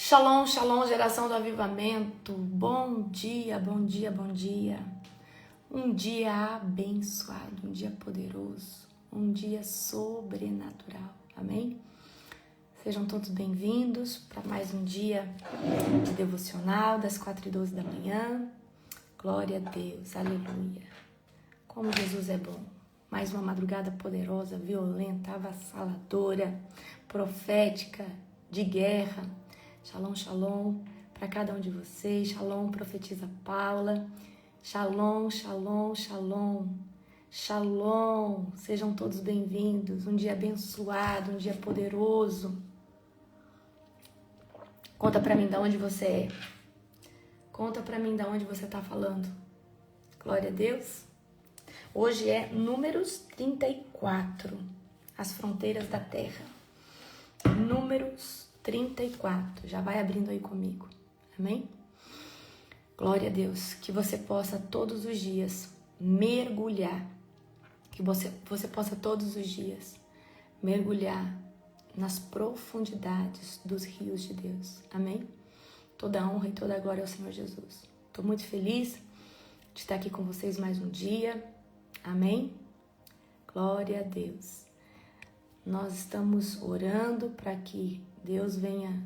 Shalom, shalom, geração do avivamento. Bom dia, bom dia, bom dia. Um dia abençoado, um dia poderoso, um dia sobrenatural. Amém? Sejam todos bem-vindos para mais um dia de devocional das 4h12 da manhã. Glória a Deus, aleluia. Como Jesus é bom. Mais uma madrugada poderosa, violenta, avassaladora, profética, de guerra. Shalom, shalom para cada um de vocês. Shalom, profetiza Paula. Shalom, shalom, shalom. Shalom. Sejam todos bem-vindos. Um dia abençoado, um dia poderoso. Conta pra mim de onde você é. Conta pra mim de onde você tá falando. Glória a Deus. Hoje é Números 34. As fronteiras da terra. Números 34, já vai abrindo aí comigo, amém? Glória a Deus, que você possa todos os dias mergulhar, que você possa todos os dias mergulhar nas profundidades dos rios de Deus, amém? Toda a honra e toda a glória ao Senhor Jesus. Estou muito feliz de estar aqui com vocês mais um dia, amém? Glória a Deus. Nós estamos orando para que Deus venha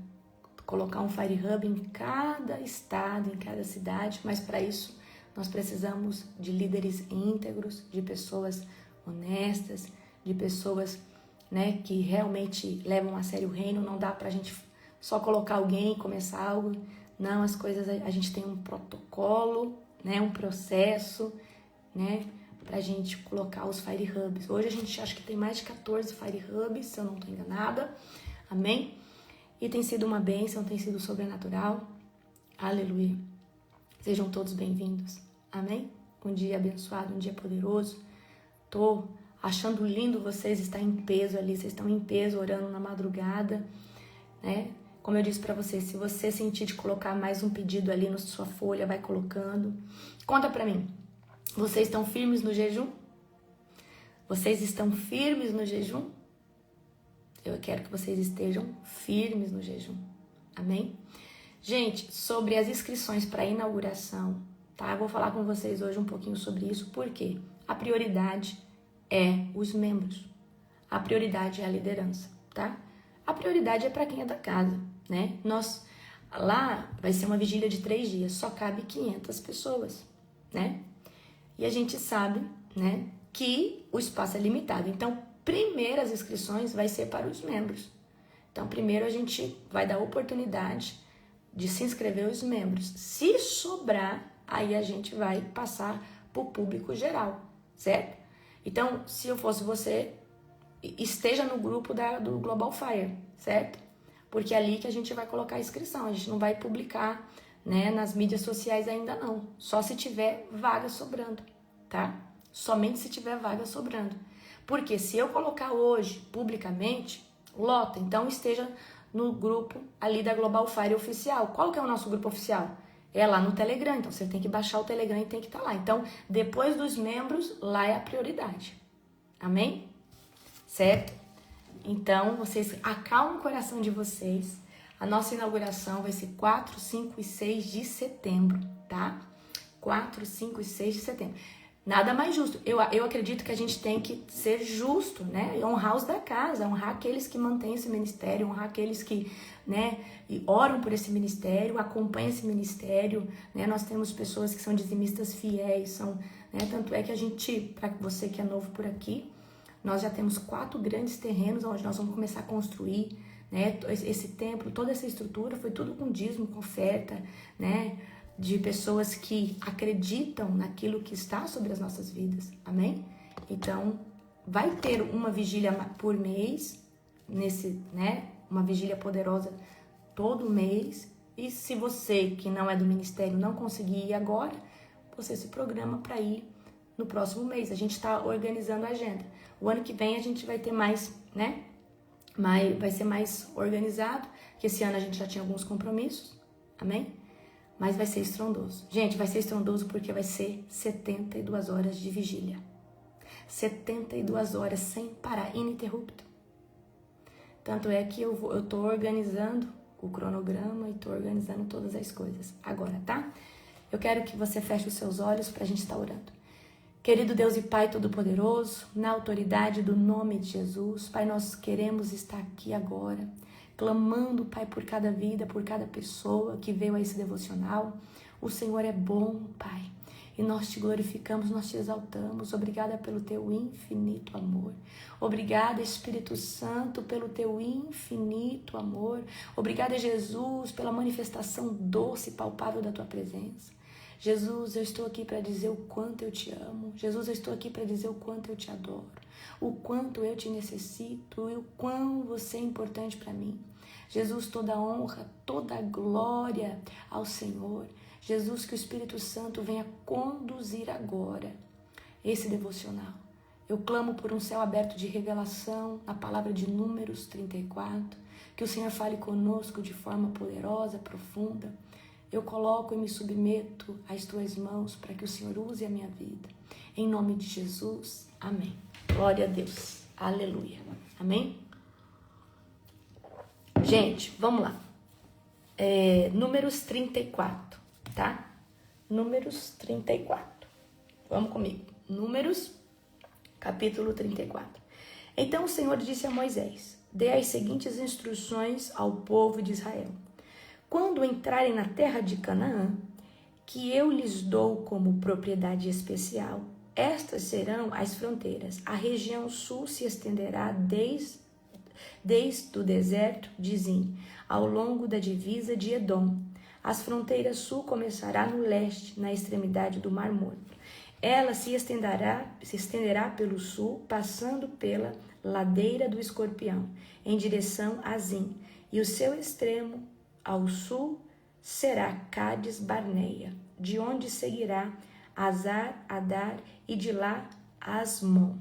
colocar um Fire Hub em cada estado, em cada cidade, mas para isso nós precisamos de líderes íntegros, de pessoas honestas, de pessoas, né, que realmente levam a sério o reino. Não dá para a gente só colocar alguém e começar algo. Não, as coisas, a gente tem um protocolo, né, um processo, né, para a gente colocar os Fire Hubs. Hoje a gente acha que tem mais de 14 Fire Hubs, se eu não estou enganada. Amém? E tem sido uma bênção, tem sido sobrenatural. Aleluia. Sejam todos bem-vindos. Amém? Um dia abençoado, um dia poderoso. Tô achando lindo vocês estarem em peso ali. Vocês estão em peso, orando na madrugada, né? Como eu disse para vocês, se você sentir de colocar mais um pedido ali na sua folha, vai colocando. Conta para mim. Vocês estão firmes no jejum? Vocês estão firmes no jejum? Eu quero que vocês estejam firmes no jejum. Amém? Gente, sobre as inscrições para a inauguração, tá? Eu vou falar com vocês hoje um pouquinho sobre isso, porque a prioridade é os membros. A prioridade é a liderança, tá? A prioridade é para quem é da casa, né? Lá vai ser uma vigília de 3 dias, só cabe 500 pessoas, né? E a gente sabe, né, que o espaço é limitado. Então, primeiro as inscrições vai ser para os membros. Então, primeiro a gente vai dar oportunidade de se inscrever os membros. Se sobrar, aí a gente vai passar para o público geral, certo? Então, se eu fosse você, esteja no grupo do Global Fire, certo? Porque é ali que a gente vai colocar a inscrição. A gente não vai publicar, né, nas mídias sociais ainda não. Só se tiver vaga sobrando, tá? Somente se tiver vaga sobrando. Porque se eu colocar hoje publicamente, lota. Então esteja no grupo ali da Global Fire oficial. Qual que é o nosso grupo oficial? É lá no Telegram. Então você tem que baixar o Telegram e tem que estar lá. Então, depois dos membros, lá é a prioridade. Amém? Certo? Então, vocês acalmem o coração de vocês. A nossa inauguração vai ser 4, 5 e 6 de setembro, tá? 4, 5 e 6 de setembro. Nada mais justo. Eu acredito que a gente tem que ser justo, né? Honrar os da casa, honrar aqueles que mantêm esse ministério, honrar aqueles que, né, oram por esse ministério, acompanham esse ministério, né? Nós temos pessoas que são dizimistas fiéis, né? Tanto é que a gente, para você que é novo por aqui, nós já temos 4 grandes terrenos onde nós vamos começar a construir, né? Esse templo, toda essa estrutura foi tudo com dízimo, com oferta, né? De pessoas que acreditam naquilo que está sobre as nossas vidas, amém? Então, vai ter uma vigília por mês, né? Uma vigília poderosa todo mês. E se você que não é do ministério não conseguir ir agora, você se programa para ir no próximo mês. A gente está organizando a agenda. O ano que vem a gente vai ter mais, né? Vai ser mais organizado, que esse ano a gente já tinha alguns compromissos, amém? Mas vai ser estrondoso. Gente, vai ser estrondoso porque vai ser 72 horas de vigília. 72 horas sem parar, ininterrupto. Tanto é que eu tô organizando o cronograma e tô organizando todas as coisas agora, tá? Eu quero que você feche os seus olhos pra gente estar orando. Querido Deus e Pai Todo-Poderoso, na autoridade do nome de Jesus, Pai, nós queremos estar aqui agora, clamando, Pai, por cada vida, por cada pessoa que veio a esse devocional. O Senhor é bom, Pai, e nós te glorificamos, nós te exaltamos. Obrigada pelo teu infinito amor. Obrigada, Espírito Santo, pelo teu infinito amor. Obrigada, Jesus, pela manifestação doce e palpável da tua presença. Jesus, eu estou aqui para dizer o quanto eu te amo. Jesus, eu estou aqui para dizer o quanto eu te adoro, o quanto eu te necessito e o quão você é importante para mim. Jesus, toda honra, toda glória ao Senhor. Jesus, que o Espírito Santo venha conduzir agora esse devocional. Eu clamo por um céu aberto de revelação na palavra de Números 34, que o Senhor fale conosco de forma poderosa, profunda. Eu coloco e me submeto às tuas mãos para que o Senhor use a minha vida. Em nome de Jesus, amém. Glória a Deus. Aleluia. Amém? Gente, vamos lá. Números 34, tá? Números 34. Vamos comigo. Números, capítulo 34. Então o Senhor disse a Moisés: dê as seguintes instruções ao povo de Israel. Quando entrarem na terra de Canaã, que eu lhes dou como propriedade especial, estas serão as fronteiras. A região sul se estenderá desde o deserto de Zin, ao longo da divisa de Edom. As fronteiras sul começará no leste, na extremidade do Mar Morto. Ela se estenderá pelo sul, passando pela ladeira do Escorpião, em direção a Zin, e o seu extremo ao sul será Cádiz Barneia, de onde seguirá Azar, Adar e de lá Asmon.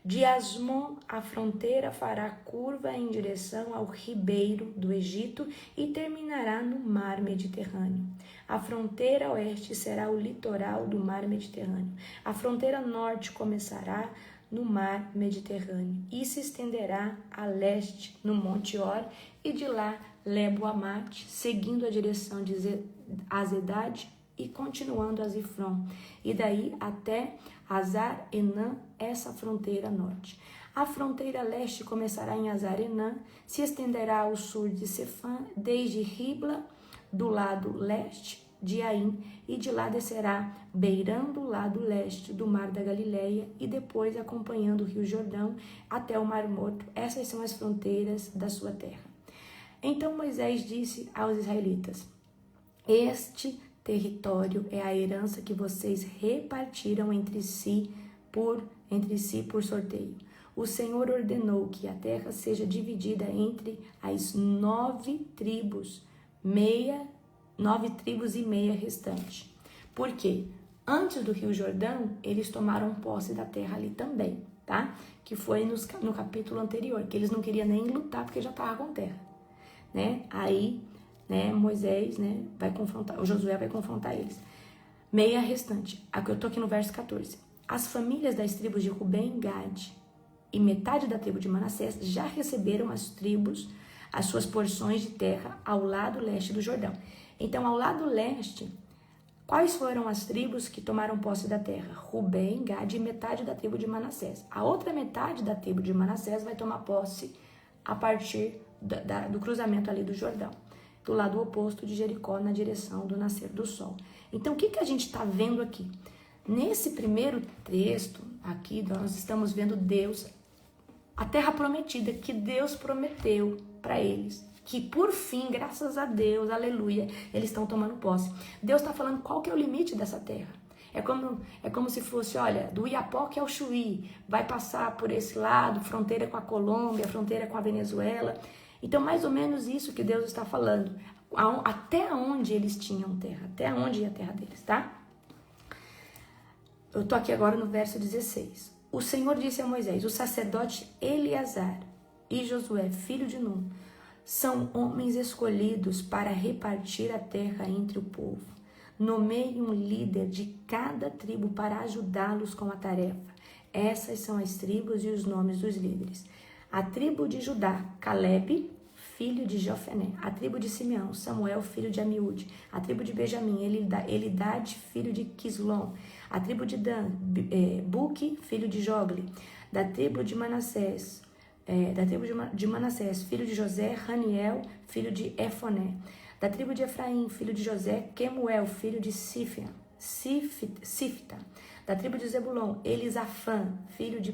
De Asmon, a fronteira fará curva em direção ao ribeiro do Egito e terminará no mar Mediterrâneo. A fronteira oeste será o litoral do mar Mediterrâneo. A fronteira norte começará no mar Mediterrâneo e se estenderá a leste no Monte Or e de lá Lebo-Amate, seguindo a direção de Azedade e continuando a Zifron, e daí até Azar-Enã, essa fronteira norte. A fronteira leste começará em Azar-Enã, se estenderá ao sul de Sefã, desde Ribla, do lado leste de Aim, e de lá descerá beirando o lado leste do Mar da Galileia e depois acompanhando o Rio Jordão até o Mar Morto. Essas são as fronteiras da sua terra. Então Moisés disse aos israelitas: este território é a herança que vocês repartiram entre si por sorteio. O Senhor ordenou que a terra seja dividida entre as 9 tribos e meia restantes. Por quê? Antes do Rio Jordão, eles tomaram posse da terra ali também, tá? Que foi no capítulo anterior, que eles não queriam nem lutar porque já estava com terra, né? Aí, né, Moisés, né, vai confrontar, o Josué vai confrontar eles. Meia restante. Aqui eu tô aqui no verso 14. As famílias das tribos de Rubem, Gade e metade da tribo de Manassés já receberam as suas porções de terra ao lado leste do Jordão. Então, ao lado leste, quais foram as tribos que tomaram posse da terra? Rubem, Gade e metade da tribo de Manassés. A outra metade da tribo de Manassés vai tomar posse a partir do cruzamento ali do Jordão, do lado oposto de Jericó, na direção do nascer do sol. Então, o que a gente está vendo aqui? Nesse primeiro texto aqui, nós estamos vendo Deus, a terra prometida, que Deus prometeu para eles, que por fim, graças a Deus, aleluia, eles estão tomando posse. Deus está falando qual que é o limite dessa terra. É como se fosse, olha, do Iapoque ao Chuí, vai passar por esse lado, fronteira com a Colômbia, fronteira com a Venezuela. Então, mais ou menos isso que Deus está falando. Até onde eles tinham terra, até onde ia a terra deles, tá? Eu tô aqui agora no verso 16. O Senhor disse a Moisés: o sacerdote Eleazar e Josué, filho de Nun, são homens escolhidos para repartir a terra entre o povo. Nomeie um líder de cada tribo para ajudá-los com a tarefa. Essas são as tribos e os nomes dos líderes. A tribo de Judá, Caleb, filho de Jofené. A tribo de Simeão, Samuel, filho de Amiúde. A tribo de Benjamim, Elidade, filho de Quislom. A tribo de Dan, Buque, filho de Jogli. Da tribo de Manassés, filho de José, Raniel, filho de Efoné. Da tribo de Efraim, filho de José, Quemuel, filho de Sifta. Da tribo de Zebulon, Elisafã, filho de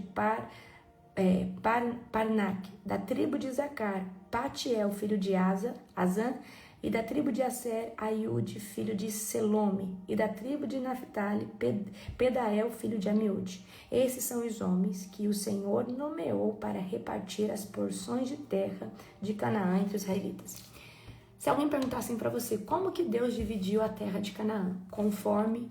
Parnac. Da tribo de Zacar, Patiel, filho de Azan. E da tribo de Aser, Aiude, filho de Selome. E da tribo de Naphtali, Pedael, filho de Amiúde. Esses são os homens que o Senhor nomeou para repartir as porções de terra de Canaã entre os israelitas. Se alguém perguntar assim para você, como que Deus dividiu a terra de Canaã? Conforme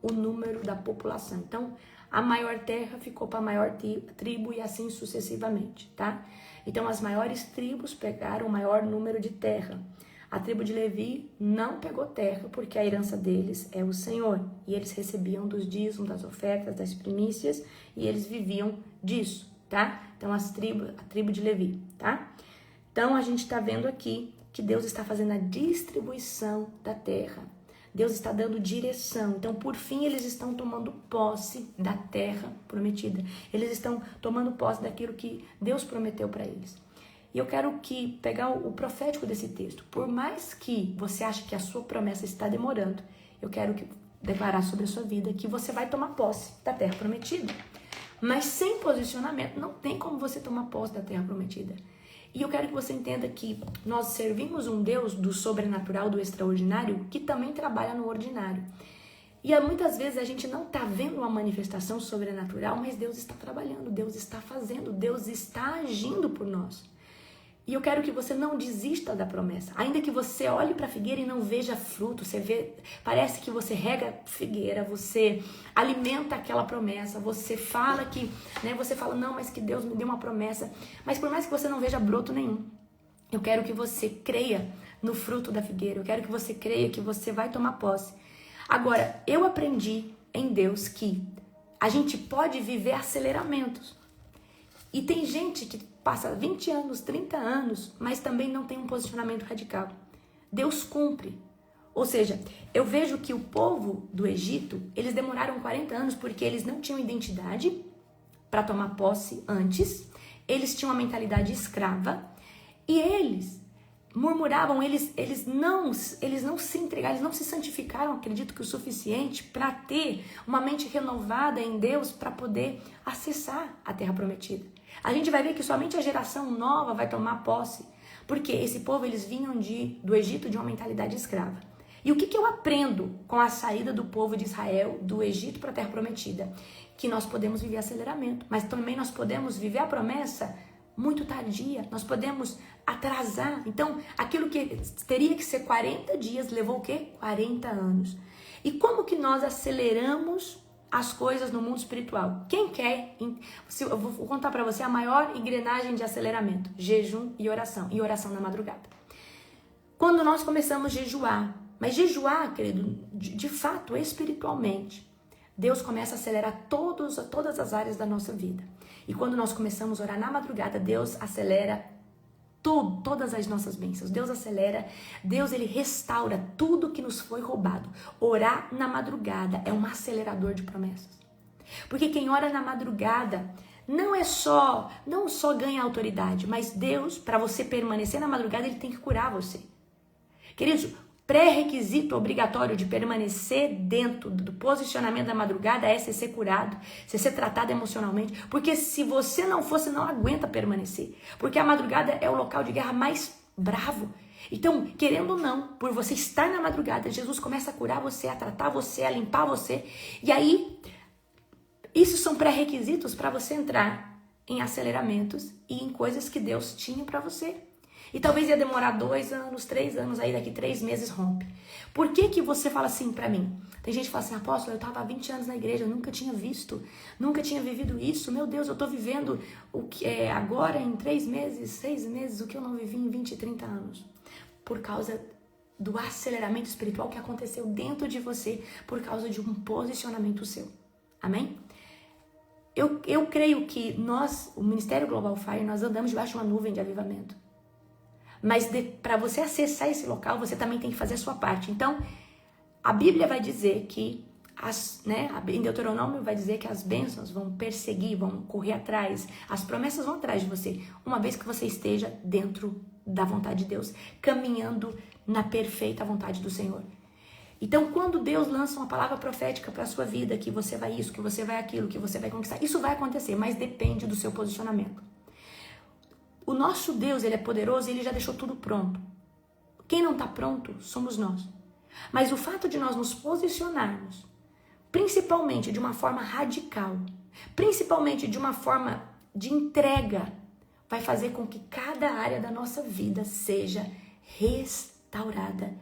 o número da população. Então, a maior terra ficou para a maior tribo e assim sucessivamente, tá? Então, as maiores tribos pegaram o maior número de terra. A tribo de Levi não pegou terra porque a herança deles é o Senhor. E eles recebiam dos dízimos, das ofertas, das primícias e eles viviam disso, tá? Então, a tribo de Levi, tá? Então, a gente está vendo aqui que Deus está fazendo a distribuição da terra. Deus está dando direção. Então, por fim, eles estão tomando posse da terra prometida. Eles estão tomando posse daquilo que Deus prometeu para eles. E eu quero pegar o profético desse texto. Por mais que você ache que a sua promessa está demorando, eu quero declarar sobre a sua vida que você vai tomar posse da terra prometida. Mas sem posicionamento, não tem como você tomar posse da terra prometida. E eu quero que você entenda que nós servimos um Deus do sobrenatural, do extraordinário, que também trabalha no ordinário. E muitas vezes a gente não está vendo uma manifestação sobrenatural, mas Deus está trabalhando, Deus está fazendo, Deus está agindo por nós. E eu quero que você não desista da promessa. Ainda que você olhe para a figueira e não veja fruto, parece que você rega figueira, você alimenta aquela promessa, você fala não, mas que Deus me deu uma promessa. Mas por mais que você não veja broto nenhum, eu quero que você creia no fruto da figueira, eu quero que você creia que você vai tomar posse. Agora, eu aprendi em Deus que a gente pode viver aceleramentos. E tem gente que passa 20 anos, 30 anos, mas também não tem um posicionamento radical. Deus cumpre. Ou seja, eu vejo que o povo do Egito, eles demoraram 40 anos porque eles não tinham identidade para tomar posse antes, eles tinham uma mentalidade escrava e eles murmuravam, eles não se entregaram, eles não se santificaram, acredito que o suficiente para ter uma mente renovada em Deus para poder acessar a terra prometida. A gente vai ver que somente a geração nova vai tomar posse, porque esse povo, eles vinham do Egito de uma mentalidade escrava. E o que eu aprendo com a saída do povo de Israel do Egito para a terra prometida? Que nós podemos viver aceleramento, mas também nós podemos viver a promessa muito tardia, nós podemos atrasar. Então, aquilo que teria que ser 40 dias, levou o quê? 40 anos. E como que nós aceleramos as coisas no mundo espiritual? Quem quer? Eu vou contar para você a maior engrenagem de aceleramento: jejum e oração na madrugada. Quando nós começamos a jejuar, mas jejuar, querido, de fato, espiritualmente, Deus começa a acelerar todas as áreas da nossa vida. E quando nós começamos a orar na madrugada, Deus acelera todas as nossas bênçãos. Deus acelera, Deus ele restaura tudo que nos foi roubado. Orar na madrugada é um acelerador de promessas. Porque quem ora na madrugada não só ganha autoridade, mas Deus, para você permanecer na madrugada, ele tem que curar você. Queridos, pré-requisito obrigatório de permanecer dentro do posicionamento da madrugada é você ser curado, você ser tratado emocionalmente, porque se você não for, você não aguenta permanecer, porque a madrugada é o local de guerra mais bravo. Então, querendo ou não, por você estar na madrugada, Jesus começa a curar você, a tratar você, a limpar você, e aí, isso são pré-requisitos para você entrar em aceleramentos e em coisas que Deus tinha para você. E talvez ia demorar 2 anos, 3 anos, aí daqui 3 meses rompe. Por que você fala assim pra mim? Tem gente que fala assim: apóstolo, eu estava há 20 anos na igreja, eu nunca tinha vivido isso. Meu Deus, eu estou vivendo o que é agora em 3 meses, 6 meses, o que eu não vivi em 20, 30 anos. Por causa do aceleramento espiritual que aconteceu dentro de você, por causa de um posicionamento seu. Amém? Eu creio que nós, o Ministério Global Fire, nós andamos debaixo de uma nuvem de avivamento. Mas para você acessar esse local, você também tem que fazer a sua parte. Então, a Bíblia vai dizer que, em Deuteronômio vai dizer que as bênçãos vão perseguir, vão correr atrás, as promessas vão atrás de você, uma vez que você esteja dentro da vontade de Deus, caminhando na perfeita vontade do Senhor. Então, quando Deus lança uma palavra profética para a sua vida, que você vai isso, que você vai aquilo, que você vai conquistar, isso vai acontecer, mas depende do seu posicionamento. O nosso Deus, ele é poderoso e ele já deixou tudo pronto. Quem não está pronto somos nós. Mas o fato de nós nos posicionarmos, principalmente de uma forma radical, principalmente de uma forma de entrega, vai fazer com que cada área da nossa vida seja restaurada.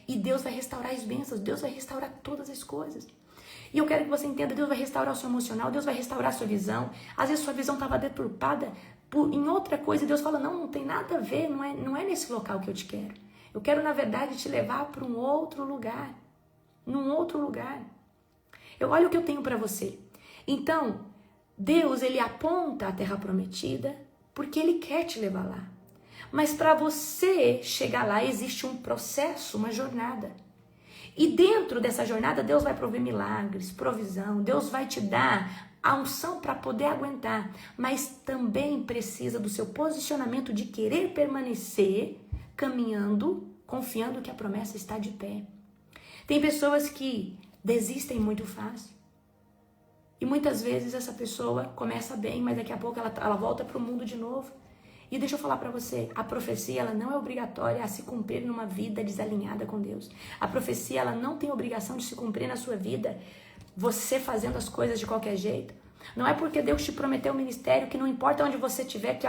E Deus vai restaurar as bênçãos, Deus vai restaurar todas as coisas. E eu quero que você entenda, Deus vai restaurar o seu emocional, Deus vai restaurar a sua visão. Às vezes sua visão estava deturpada em outra coisa, e Deus fala, não tem nada a ver, não é nesse local que eu te quero. Eu quero, na verdade, te levar para um outro lugar. Num outro lugar. Olha o que eu tenho para você. Então, Deus, ele aponta a terra prometida porque ele quer te levar lá. Mas para você chegar lá, existe um processo, uma jornada. E dentro dessa jornada, Deus vai prover milagres, provisão. Deus vai te dar a unção para poder aguentar. Mas também precisa do seu posicionamento de querer permanecer caminhando, confiando que a promessa está de pé. Tem pessoas que desistem muito fácil. E muitas vezes essa pessoa começa bem, mas daqui a pouco ela volta para o mundo de novo. E deixa eu falar para você, a profecia ela não é obrigatória a se cumprir numa vida desalinhada com Deus. A profecia ela não tem obrigação de se cumprir na sua vida, você fazendo as coisas de qualquer jeito. Não é porque Deus te prometeu um ministério que não importa onde você estiver que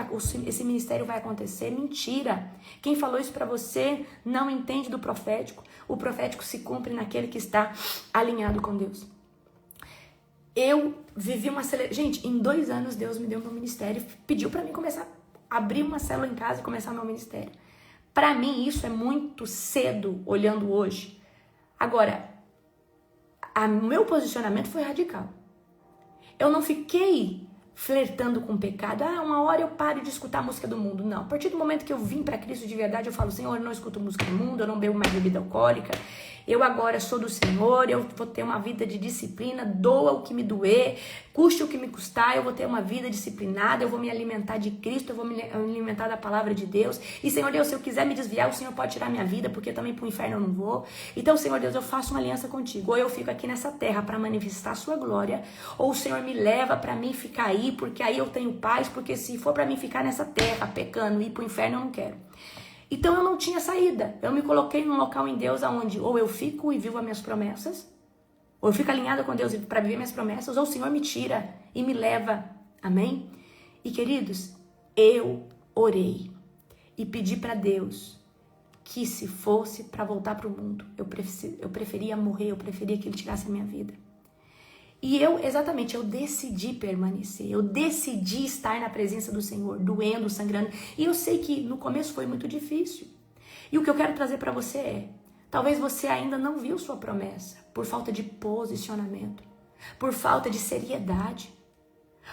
esse ministério vai acontecer. Mentira! Quem falou isso para você não entende do profético. O profético se cumpre naquele que está alinhado com Deus. Eu vivi uma aceleração. Gente, em 2 anos Deus me deu meu ministério, pediu para mim começar a abrir uma célula em casa e começar meu ministério. Para mim isso é muito cedo, olhando hoje. Agora, o meu posicionamento foi radical. Eu não fiquei flertando com o pecado. Uma hora eu paro de escutar a música do mundo. Não, a partir do momento que eu vim para Cristo de verdade, eu falo, Senhor, eu não escuto música do mundo, eu não bebo mais bebida alcoólica, eu agora sou do Senhor, eu vou ter uma vida de disciplina, doa o que me doer, custe o que me custar, eu vou ter uma vida disciplinada, eu vou me alimentar de Cristo, eu vou me alimentar da palavra de Deus. E Senhor Deus, se eu quiser me desviar, o Senhor pode tirar minha vida, porque também para o inferno eu não vou. Então, Senhor Deus, eu faço uma aliança contigo. Ou eu fico aqui nessa terra para manifestar a sua glória, ou o Senhor me leva para mim ficar aí, porque aí eu tenho paz, porque se for para mim ficar nessa terra pecando e ir para o inferno, eu não quero. Então eu não tinha saída. Eu me coloquei num local em Deus onde ou eu fico e vivo as minhas promessas, ou eu fico alinhada com Deus para viver minhas promessas, ou o Senhor me tira e me leva. Amém? E queridos, eu orei e pedi para Deus que se fosse para voltar para o mundo, eu preferia morrer, eu preferia que Ele tirasse a minha vida. E eu decidi permanecer, eu decidi estar na presença do Senhor, doendo, sangrando. E eu sei que no começo foi muito difícil. E o que eu quero trazer para você é, talvez você ainda não viu sua promessa, por falta de posicionamento, por falta de seriedade.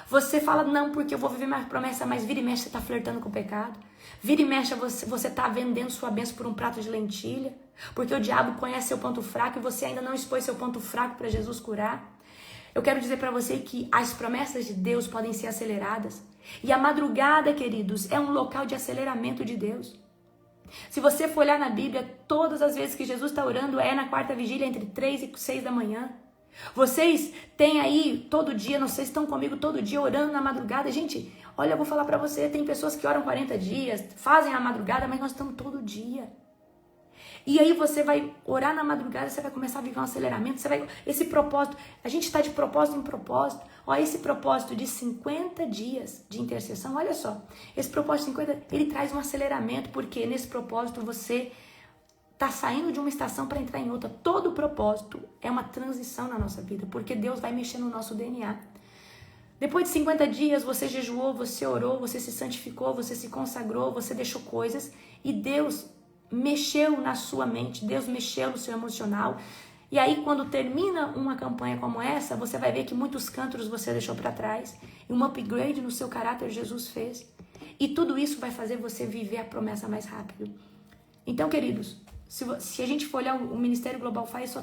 Você fala, não, porque eu vou viver minha promessa, mas vira e mexe você está flertando com o pecado. Vira e mexe você está vendendo sua bênção por um prato de lentilha, porque o diabo conhece seu ponto fraco e você ainda não expôs seu ponto fraco para Jesus curar. Eu quero dizer para você que as promessas de Deus podem ser aceleradas. E a madrugada, queridos, é um local de aceleramento de Deus. Se você for olhar na Bíblia, todas as vezes que Jesus está orando é na 4ª vigília, entre 3 e 6 da manhã. Vocês têm aí todo dia, não sei se estão comigo todo dia orando na madrugada. Gente, olha, eu vou falar para você, tem pessoas que oram 40 dias, fazem a madrugada, mas nós estamos todo dia. E aí você vai orar na madrugada, você vai começar a viver um aceleramento, esse propósito, a gente está de propósito em propósito. Olha esse propósito de 50 dias de intercessão, olha só, esse propósito de 50, ele traz um aceleramento, porque nesse propósito você está saindo de uma estação para entrar em outra. Todo propósito é uma transição na nossa vida, porque Deus vai mexer no nosso DNA. Depois de 50 dias, você jejuou, você orou, você se santificou, você se consagrou, você deixou coisas, e Deus mexeu na sua mente, Deus mexeu no seu emocional. E aí quando termina uma campanha como essa, você vai ver que muitos cântaros você deixou para trás, e um upgrade no seu caráter Jesus fez. E tudo isso vai fazer você viver a promessa mais rápido. Então, queridos, se a gente for olhar o Ministério Global Faz,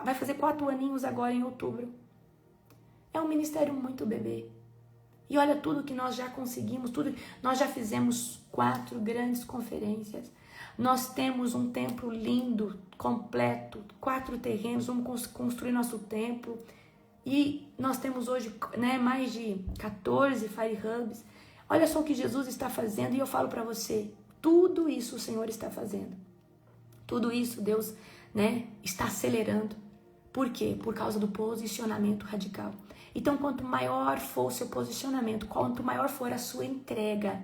vai fazer 4 aninhos agora em outubro. É um ministério muito bebê. E olha tudo que nós já conseguimos, nós já fizemos 4 grandes conferências. Nós temos um templo lindo, completo, 4 terrenos, vamos construir nosso templo. E nós temos hoje, né, mais de 14 Fire Hubs. Olha só o que Jesus está fazendo e eu falo para você, tudo isso o Senhor está fazendo. Tudo isso Deus, né, está acelerando. Por quê? Por causa do posicionamento radical. Então, quanto maior for o seu posicionamento, quanto maior for a sua entrega,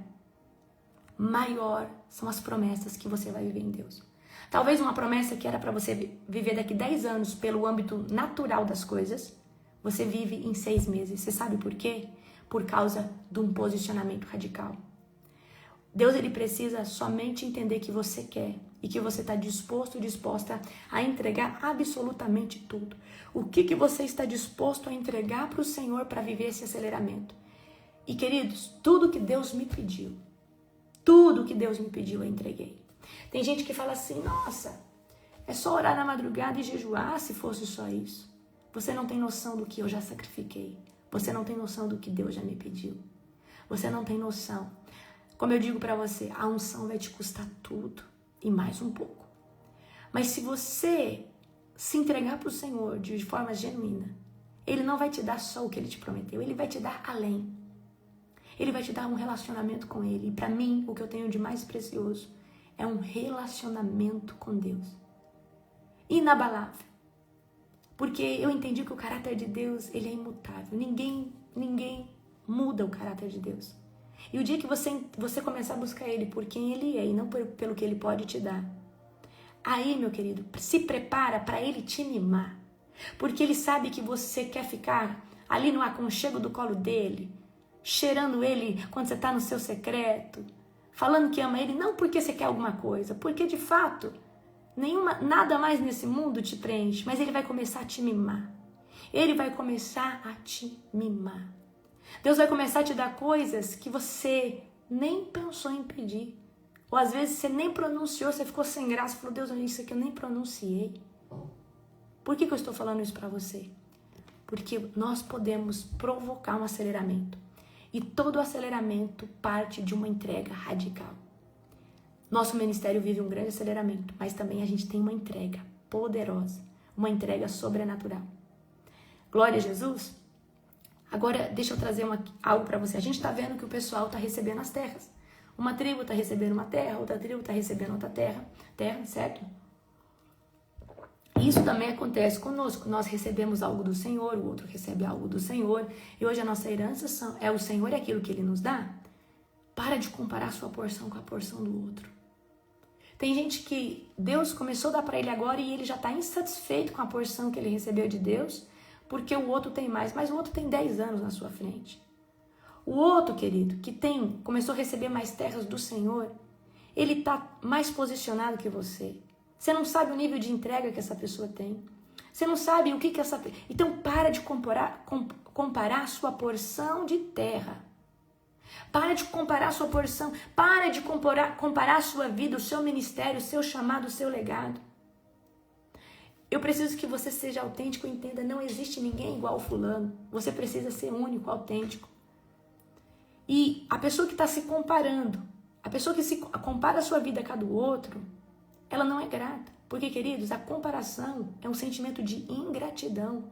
maior são as promessas que você vai viver em Deus. Talvez uma promessa que era para você viver daqui 10 anos pelo âmbito natural das coisas, você vive em 6 meses. Você sabe por quê? Por causa de um posicionamento radical. Deus, ele precisa somente entender que você quer e que você está disposto, disposta a entregar absolutamente tudo. O que você está disposto a entregar para o Senhor para viver esse aceleramento? E, queridos, tudo que Deus me pediu, eu entreguei. Tem gente que fala assim, nossa, é só orar na madrugada e jejuar se fosse só isso. Você não tem noção do que eu já sacrifiquei. Você não tem noção do que Deus já me pediu. Você não tem noção. Como eu digo para você, a unção vai te custar tudo e mais um pouco. Mas se você se entregar para o Senhor de forma genuína, Ele não vai te dar só o que Ele te prometeu, Ele vai te dar além. Ele vai te dar um relacionamento com Ele. E para mim, o que eu tenho de mais precioso é um relacionamento com Deus. Inabalável. Porque eu entendi que o caráter de Deus, ele é imutável. Ninguém muda o caráter de Deus. E o dia que você começar a buscar Ele por quem Ele é e não pelo que Ele pode te dar, aí, meu querido, se prepara para Ele te mimar. Porque Ele sabe que você quer ficar ali no aconchego do colo dEle, cheirando Ele quando você está no seu secreto, falando que ama Ele, não porque você quer alguma coisa, porque de fato, nada mais nesse mundo te preenche, mas Ele vai começar a te mimar. Ele vai começar a te mimar. Deus vai começar a te dar coisas que você nem pensou em pedir. Ou às vezes você nem pronunciou, você ficou sem graça, falou, Deus, isso aqui eu nem pronunciei. Por que eu estou falando isso para você? Porque nós podemos provocar um aceleramento. E todo aceleramento parte de uma entrega radical. Nosso ministério vive um grande aceleramento, mas também a gente tem uma entrega poderosa, uma entrega sobrenatural. Glória a Jesus. Agora, deixa eu trazer algo para você. A gente está vendo que o pessoal está recebendo as terras. Uma tribo está recebendo uma terra, outra tribo está recebendo outra terra, certo? Isso também acontece conosco. Nós recebemos algo do Senhor, o outro recebe algo do Senhor. E hoje a nossa herança é o Senhor e aquilo que Ele nos dá. Para de comparar a sua porção com a porção do outro. Tem gente que Deus começou a dar para ele agora e ele já está insatisfeito com a porção que ele recebeu de Deus, porque o outro tem mais, mas o outro tem 10 anos na sua frente. O outro, querido, que começou a receber mais terras do Senhor, ele está mais posicionado que você. Você não sabe o nível de entrega que essa pessoa tem. Você não sabe o que essa... Então, para de comparar a sua porção de terra. Para de comparar a sua porção. Para de comparar a sua vida, o seu ministério, o seu chamado, o seu legado. Eu preciso que você seja autêntico e entenda, não existe ninguém igual ao fulano. Você precisa ser único, autêntico. E a pessoa que está se comparando, a pessoa que se compara a sua vida com a do outro, ela não é grata. Porque, queridos, a comparação é um sentimento de ingratidão.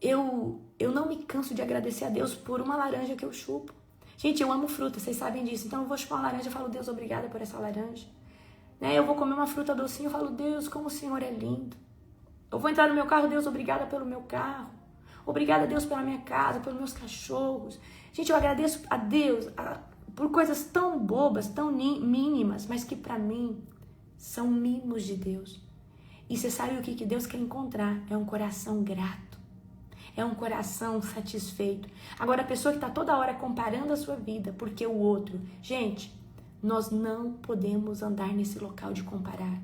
Eu não me canso de agradecer a Deus por uma laranja que eu chupo. Gente, eu amo fruta, vocês sabem disso. Então eu vou chupar uma laranja e falo, Deus, obrigada por essa laranja. Eu vou comer uma fruta docinha e falo, Deus, como o Senhor é lindo. Eu vou entrar no meu carro, Deus, obrigada pelo meu carro. Obrigada, Deus, pela minha casa, pelos meus cachorros. Gente, eu agradeço a Deus por coisas tão bobas, tão mínimas, mas que para mim são mimos de Deus. E você sabe o que Deus quer encontrar? É um coração grato. É um coração satisfeito. Agora, a pessoa que está toda hora comparando a sua vida, porque o outro... Gente, nós não podemos andar nesse local de comparar.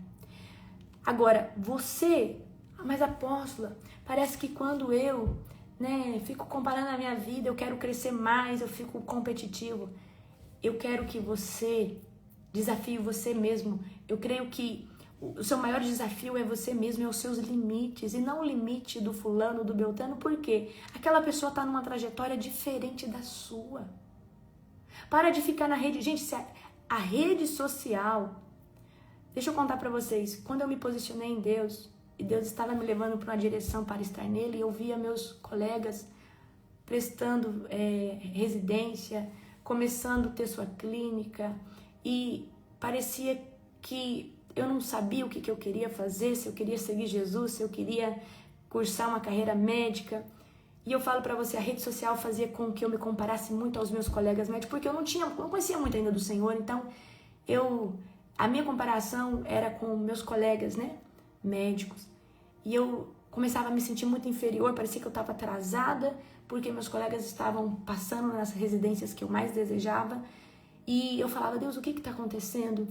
Agora, você... Mas, apóstola, parece que quando eu fico comparando a minha vida, eu quero crescer mais, eu fico competitivo. eu quero que você desafie você mesmo. Eu creio que o seu maior desafio é você mesmo, é os seus limites, e não o limite do fulano, do beltrano, porque aquela pessoa está numa trajetória diferente da sua. Para de ficar na rede. Gente, a rede social... Deixa eu contar para vocês. Quando eu me posicionei em Deus, e Deus estava me levando para uma direção para estar nele, eu via meus colegas prestando residência, começando a ter sua clínica, e parecia que eu não sabia o que eu queria fazer, se eu queria seguir Jesus, se eu queria cursar uma carreira médica. E eu falo pra você, a rede social fazia com que eu me comparasse muito aos meus colegas médicos, porque eu não conhecia muito ainda do Senhor, então a minha comparação era com meus colegas, né, médicos. E eu começava a me sentir muito inferior, parecia que eu estava atrasada, porque meus colegas estavam passando nas residências que eu mais desejava. E eu falava, Deus, o que está acontecendo?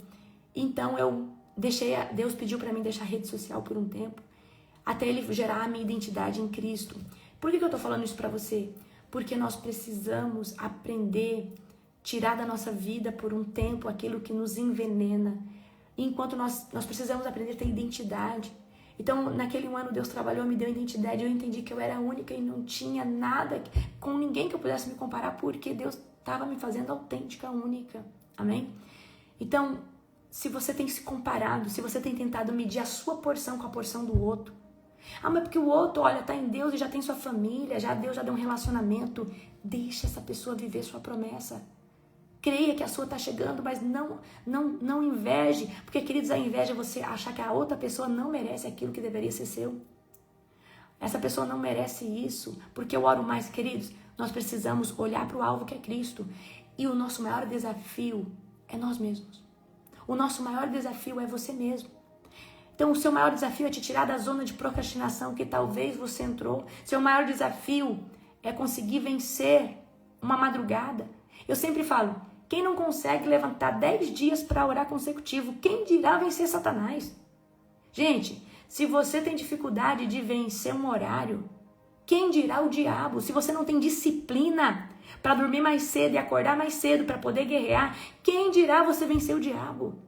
Então Deus pediu para mim deixar a rede social por um tempo, até Ele gerar a minha identidade em Cristo. Por que eu estou falando isso para você? Porque nós precisamos aprender, tirar da nossa vida por um tempo aquilo que nos envenena. Enquanto nós precisamos aprender a ter identidade. Então, naquele ano, Deus trabalhou, me deu identidade. Eu entendi que eu era única e não tinha nada com ninguém que eu pudesse me comparar, porque Deus estava me fazendo autêntica, única. Amém? Então, se você tem se comparado, se você tem tentado medir a sua porção com a porção do outro. Ah, mas porque o outro, olha, tá em Deus e já tem sua família, Deus já deu um relacionamento. Deixa essa pessoa viver sua promessa. Creia que a sua está chegando, mas não inveje. Porque, queridos, a inveja é você achar que a outra pessoa não merece aquilo que deveria ser seu. Essa pessoa não merece isso. Porque eu oro mais, queridos. Nós precisamos olhar para o alvo que é Cristo. E o nosso maior desafio é nós mesmos. O nosso maior desafio é você mesmo. Então, o seu maior desafio é te tirar da zona de procrastinação que talvez você entrou. Seu maior desafio é conseguir vencer uma madrugada. Eu sempre falo, quem não consegue levantar 10 dias para orar consecutivo, quem dirá vencer Satanás? Gente, se você tem dificuldade de vencer um horário, quem dirá o diabo? Se você não tem disciplina para dormir mais cedo e acordar mais cedo para poder guerrear, quem dirá você vencer o diabo?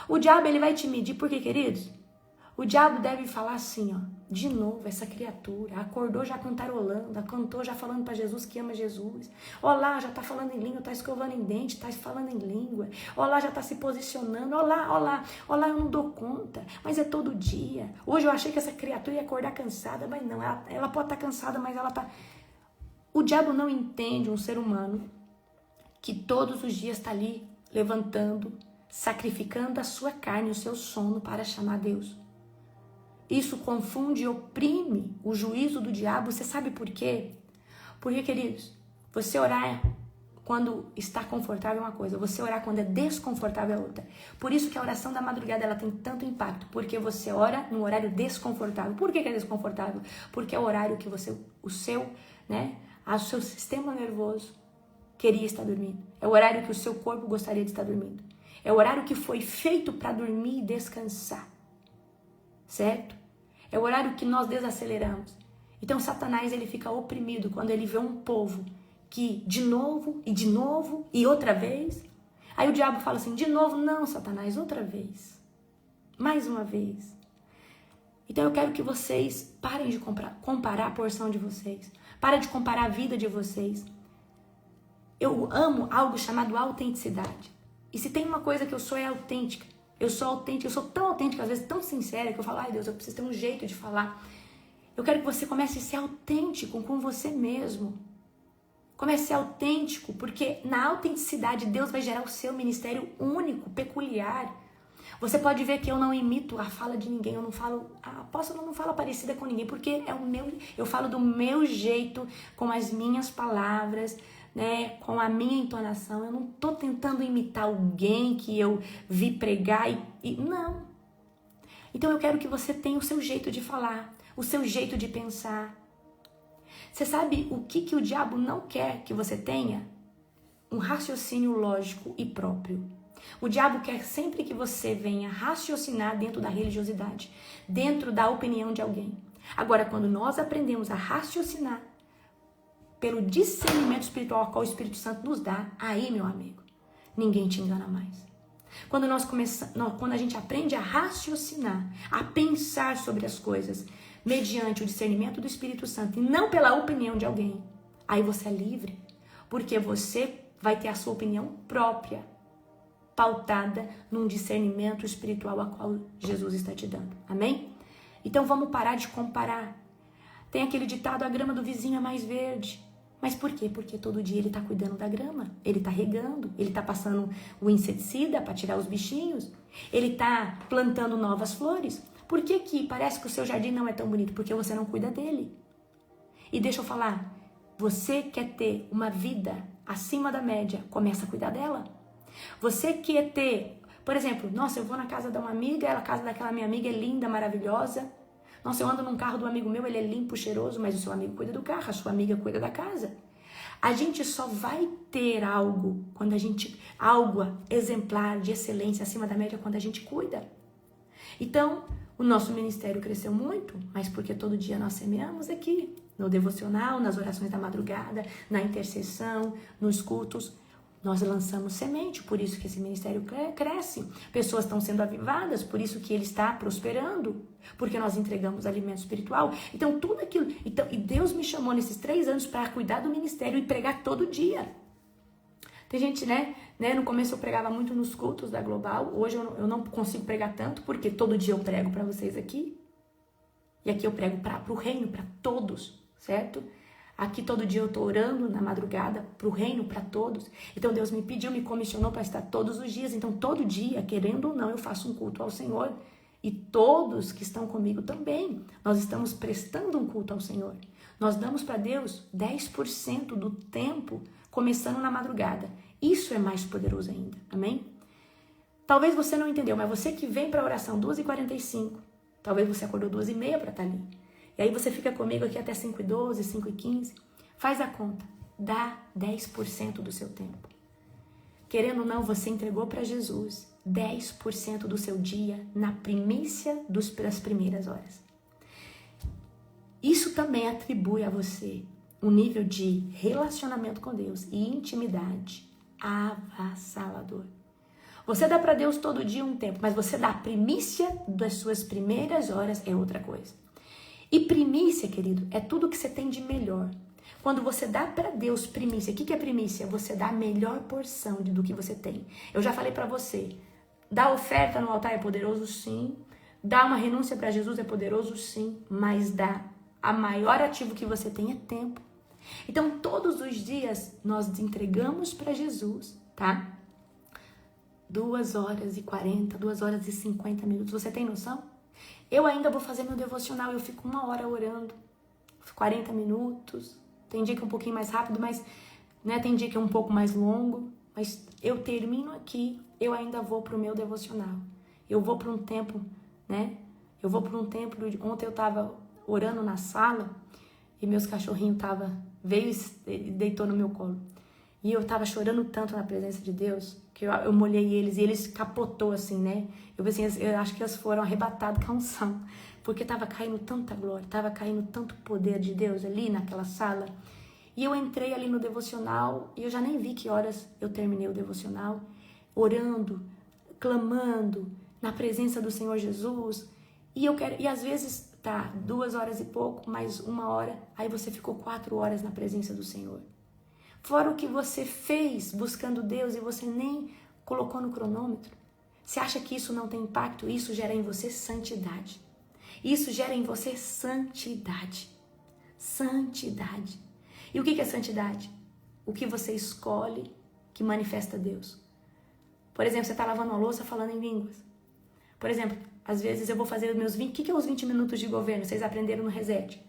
O diabo, ele vai te medir, por quê, queridos? O diabo deve falar assim, ó, de novo, essa criatura acordou já cantarolando, cantou já falando para Jesus que ama Jesus. Olá, já tá falando em língua, tá escovando em dente, tá falando em língua. Olá, já tá se posicionando. Olá, eu não dou conta, mas é todo dia. Hoje eu achei que essa criatura ia acordar cansada, mas não, ela pode estar cansada, mas ela tá... O diabo não entende um ser humano que todos os dias está ali levantando, sacrificando a sua carne, o seu sono para chamar Deus. Isso confunde e oprime o juízo do diabo. Você sabe por quê? Porque, queridos, você orar quando está confortável é uma coisa, você orar quando é desconfortável é outra. Por isso que a oração da madrugada ela tem tanto impacto, porque você ora no horário desconfortável. Por que é desconfortável? Porque é o horário que o seu sistema nervoso queria estar dormindo. É o horário que o seu corpo gostaria de estar dormindo. É o horário que foi feito para dormir e descansar. Certo? É o horário que nós desaceleramos. Então, Satanás, ele fica oprimido quando ele vê um povo que de novo e outra vez. Aí o diabo fala assim, de novo, não, Satanás, outra vez. Mais uma vez. Então, eu quero que vocês parem de comparar a porção de vocês. Parem de comparar a vida de vocês. Eu amo algo chamado autenticidade. E se tem uma coisa que eu sou, é autêntica. Eu sou autêntica, eu sou tão autêntica, às vezes tão sincera, que eu falo, ai Deus, eu preciso ter um jeito de falar. Eu quero que você comece a ser autêntico com você mesmo. Comece a ser autêntico, porque na autenticidade Deus vai gerar o seu ministério único, peculiar. Você pode ver que eu não imito a fala de ninguém, eu não falo, a apóstola não fala parecida com ninguém, porque eu falo do meu jeito, com as minhas palavras, né, com a minha entonação. Eu não tô tentando imitar alguém que eu vi pregar não. Então eu quero que você tenha o seu jeito de falar, o seu jeito de pensar. Você sabe o que o diabo não quer que você tenha? Um raciocínio lógico e próprio. O diabo quer sempre que você venha raciocinar dentro da religiosidade, dentro da opinião de alguém. Agora, quando nós aprendemos a raciocinar pelo discernimento espiritual qual o Espírito Santo nos dá, aí, meu amigo, ninguém te engana mais. Quando quando a gente aprende a raciocinar, a pensar sobre as coisas, mediante o discernimento do Espírito Santo e não pela opinião de alguém, aí você é livre, porque você vai ter a sua opinião própria, pautada num discernimento espiritual a qual Jesus está te dando. Amém? Então vamos parar de comparar. Tem aquele ditado, a grama do vizinho é mais verde. Mas por quê? Porque todo dia ele está cuidando da grama, ele está regando, ele está passando o inseticida para tirar os bichinhos, ele está plantando novas flores. Por que que parece que o seu jardim não é tão bonito? Porque você não cuida dele. E deixa eu falar, você quer ter uma vida acima da média, começa a cuidar dela. Você quer ter, por exemplo, nossa, eu vou na casa de uma amiga, a casa daquela minha amiga é linda, maravilhosa. Nossa, eu ando num carro do amigo meu, ele é limpo, cheiroso, mas o seu amigo cuida do carro, a sua amiga cuida da casa. A gente só vai ter algo exemplar, de excelência, acima da média, quando a gente cuida. Então, o nosso ministério cresceu muito, mas porque todo dia nós semeamos aqui, no devocional, nas orações da madrugada, na intercessão, nos cultos. Nós lançamos semente, por isso que esse ministério cresce. Pessoas estão sendo avivadas, por isso que ele está prosperando. Porque nós entregamos alimento espiritual. Então, tudo aquilo... e Deus me chamou nesses 3 anos para cuidar do ministério e pregar todo dia. Tem gente, né? No começo eu pregava muito nos cultos da Global. Hoje eu não consigo pregar tanto, porque todo dia eu prego para vocês aqui. E aqui eu prego para o reino, para todos, certo? Aqui todo dia eu estou orando na madrugada para o reino, para todos. Então Deus me pediu, me comissionou para estar todos os dias. Então todo dia, querendo ou não, eu faço um culto ao Senhor. E todos que estão comigo também. Nós estamos prestando um culto ao Senhor. Nós damos para Deus 10% do tempo, começando na madrugada. Isso é mais poderoso ainda. Amém? Talvez você não entendeu, mas você que vem para a oração 2h45, talvez você acordou 2h30 para estar ali. E aí você fica comigo aqui até 5h12, 5h15. Faz a conta. Dá 10% do seu tempo. Querendo ou não, você entregou para Jesus 10% do seu dia na primícia das primeiras horas. Isso também atribui a você um nível de relacionamento com Deus e intimidade avassalador. Você dá para Deus todo dia um tempo, mas você dá a primícia das suas primeiras horas é outra coisa. E primícia, querido, é tudo que você tem de melhor. Quando você dá para Deus primícia, o que é primícia? Você dá a melhor porção do que você tem. Eu já falei para você, dar oferta no altar é poderoso, sim. Dar uma renúncia para Jesus é poderoso, sim. Mas a maior ativo que você tem é tempo. Então, todos os dias, nós entregamos para Jesus, tá? 2h40, 2h50. Você tem noção? Eu ainda vou fazer meu devocional, eu fico 1 hora orando, 40 minutos, tem dia que é um pouquinho mais rápido, mas tem dia que é um pouco mais longo, mas eu termino aqui, eu ainda vou para o meu devocional. Eu vou para um tempo, ontem eu estava orando na sala e meus cachorrinhos veio e deitou no meu colo. E eu tava chorando tanto na presença de Deus, que eu molhei eles, e eles capotou assim, né? Eu pensei, eu acho que eles foram arrebatados com a unção, porque tava caindo tanta glória, tava caindo tanto poder de Deus ali naquela sala. E eu entrei ali no devocional, e eu já nem vi que horas eu terminei o devocional, orando, clamando, na presença do Senhor Jesus. E às vezes, 2 horas e pouco, mais 1 hora, aí você ficou 4 horas na presença do Senhor. Fora o que você fez buscando Deus e você nem colocou no cronômetro. Você acha que isso não tem impacto? Isso gera em você santidade. Isso gera em você santidade. Santidade. E o que é santidade? O que você escolhe que manifesta Deus. Por exemplo, você está lavando a louça falando em línguas. Por exemplo, às vezes eu vou fazer os meus 20... O que é os 20 minutos de governo? Vocês aprenderam no Reset.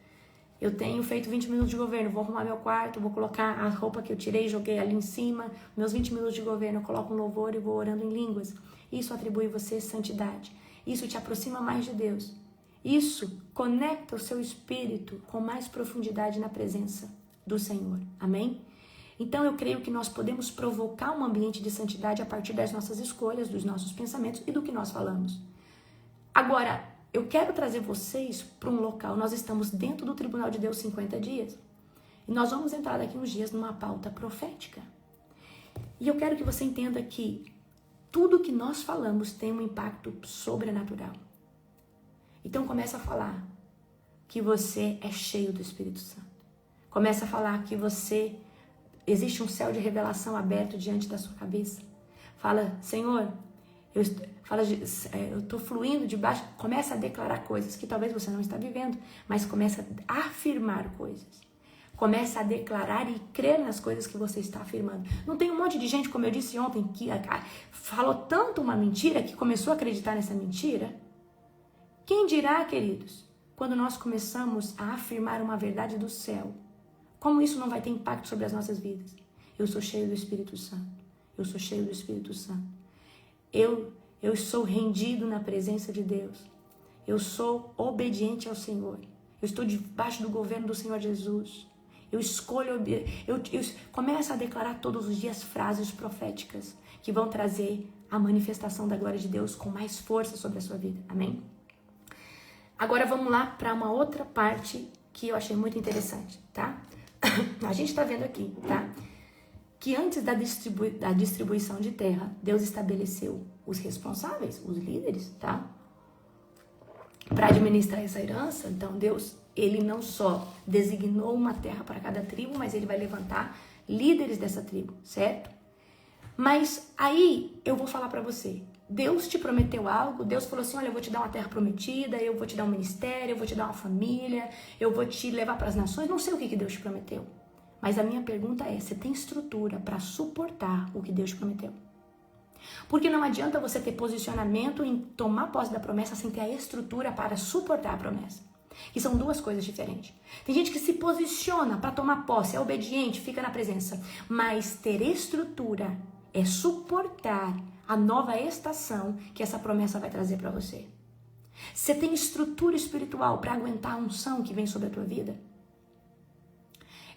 Eu tenho feito 20 minutos de governo, vou arrumar meu quarto, vou colocar a roupa que eu tirei, joguei ali em cima, meus 20 minutos de governo, eu coloco um louvor e vou orando em línguas. Isso atribui a você santidade. Isso te aproxima mais de Deus. Isso conecta o seu espírito com mais profundidade na presença do Senhor. Amém? Então eu creio que nós podemos provocar um ambiente de santidade a partir das nossas escolhas, dos nossos pensamentos e do que nós falamos. Agora, eu quero trazer vocês para um local. Nós estamos dentro do Tribunal de Deus 50 dias. E nós vamos entrar daqui uns dias numa pauta profética. E eu quero que você entenda que tudo que nós falamos tem um impacto sobrenatural. Então começa a falar que você é cheio do Espírito Santo. Começa a falar que existe um céu de revelação aberto diante da sua cabeça. Fala, Senhor, eu estou fluindo debaixo. Começa a declarar coisas que talvez você não está vivendo, mas começa a afirmar coisas. Começa a declarar e crer nas coisas que você está afirmando. Não tem um monte de gente, como eu disse ontem, que falou tanto uma mentira que começou a acreditar nessa mentira? Quem dirá, queridos, quando nós começamos a afirmar uma verdade do céu, como isso não vai ter impacto sobre as nossas vidas? Eu sou cheio do Espírito Santo. Eu sou cheio do Espírito Santo. Eu sou rendido na presença de Deus. Eu sou obediente ao Senhor. Eu estou debaixo do governo do Senhor Jesus. Eu escolho, eu começo a declarar todos os dias frases proféticas que vão trazer a manifestação da glória de Deus com mais força sobre a sua vida. Amém? Agora vamos lá para uma outra parte que eu achei muito interessante, tá? A gente está vendo aqui, tá? Que antes da distribuição de terra, Deus estabeleceu os responsáveis, os líderes, tá? Para administrar essa herança. Então Deus, ele não só designou uma terra para cada tribo, mas ele vai levantar líderes dessa tribo, certo? Mas aí eu vou falar para você, Deus te prometeu algo, Deus falou assim, olha, eu vou te dar uma terra prometida, eu vou te dar um ministério, eu vou te dar uma família, eu vou te levar para as nações, não sei o que Deus te prometeu. Mas a minha pergunta é, você tem estrutura para suportar o que Deus te prometeu? Porque não adianta você ter posicionamento em tomar posse da promessa sem ter a estrutura para suportar a promessa. Que são duas coisas diferentes. Tem gente que se posiciona para tomar posse, é obediente, fica na presença. Mas ter estrutura é suportar a nova estação que essa promessa vai trazer para você. Você tem estrutura espiritual para aguentar a unção que vem sobre a tua vida?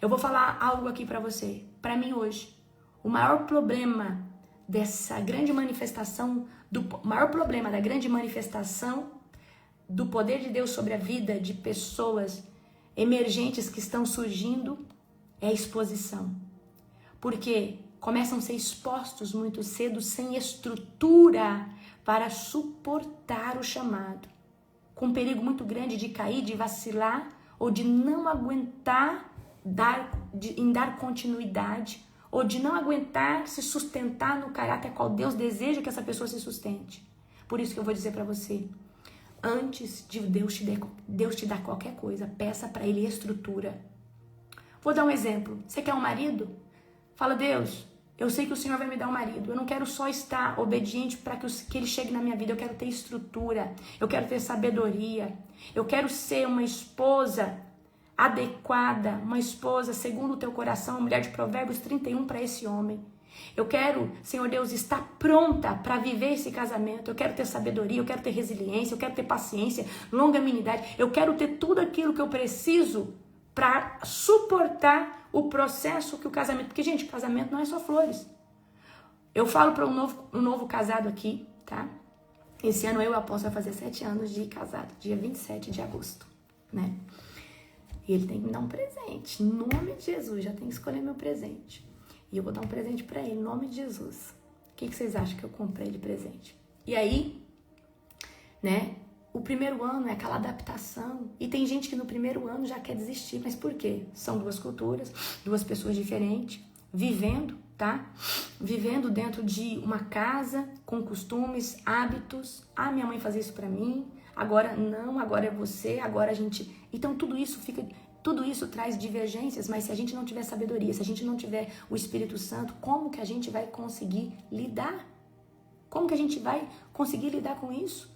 Eu vou falar algo aqui para você. Para mim hoje, o maior problema dessa grande manifestação, o maior problema da grande manifestação do poder de Deus sobre a vida de pessoas emergentes que estão surgindo é a exposição. Porque começam a ser expostos muito cedo sem estrutura para suportar o chamado. Com um perigo muito grande de cair, de vacilar ou de não aguentar em dar continuidade ou de não aguentar se sustentar no caráter qual Deus deseja que essa pessoa se sustente. Por isso que eu vou dizer para você, antes de Deus te dar qualquer coisa, peça para Ele estrutura. Vou dar um exemplo. Você quer um marido? Fala, Deus, eu sei que o Senhor vai me dar um marido. Eu não quero só estar obediente para que ele chegue na minha vida. Eu quero ter estrutura. Eu quero ter sabedoria. Eu quero ser uma esposa adequada, uma esposa segundo o teu coração, mulher de Provérbios 31 para esse homem. Eu quero, Senhor Deus, estar pronta para viver esse casamento. Eu quero ter sabedoria, eu quero ter resiliência, eu quero ter paciência, longanimidade. Eu quero ter tudo aquilo que eu preciso para suportar o processo que o casamento... Porque, gente, casamento não é só flores. Eu falo para um novo casado aqui, tá? Esse ano eu e o apóstolo vai fazer 7 anos de casado, dia 27 de agosto, né? E ele tem que me dar um presente. Em nome de Jesus, já tem que escolher meu presente. E eu vou dar um presente pra ele, em nome de Jesus. O que vocês acham que eu comprei de presente? E aí, né? O primeiro ano é aquela adaptação. E tem gente que no primeiro ano já quer desistir. Mas por quê? São duas culturas, duas pessoas diferentes, vivendo, tá? Vivendo dentro de uma casa, com costumes, hábitos. Ah, minha mãe fazia isso pra mim. Agora não, agora é você, agora a gente... Então tudo isso traz divergências, mas se a gente não tiver sabedoria, se a gente não tiver o Espírito Santo, como que a gente vai conseguir lidar? Como que a gente vai conseguir lidar com isso?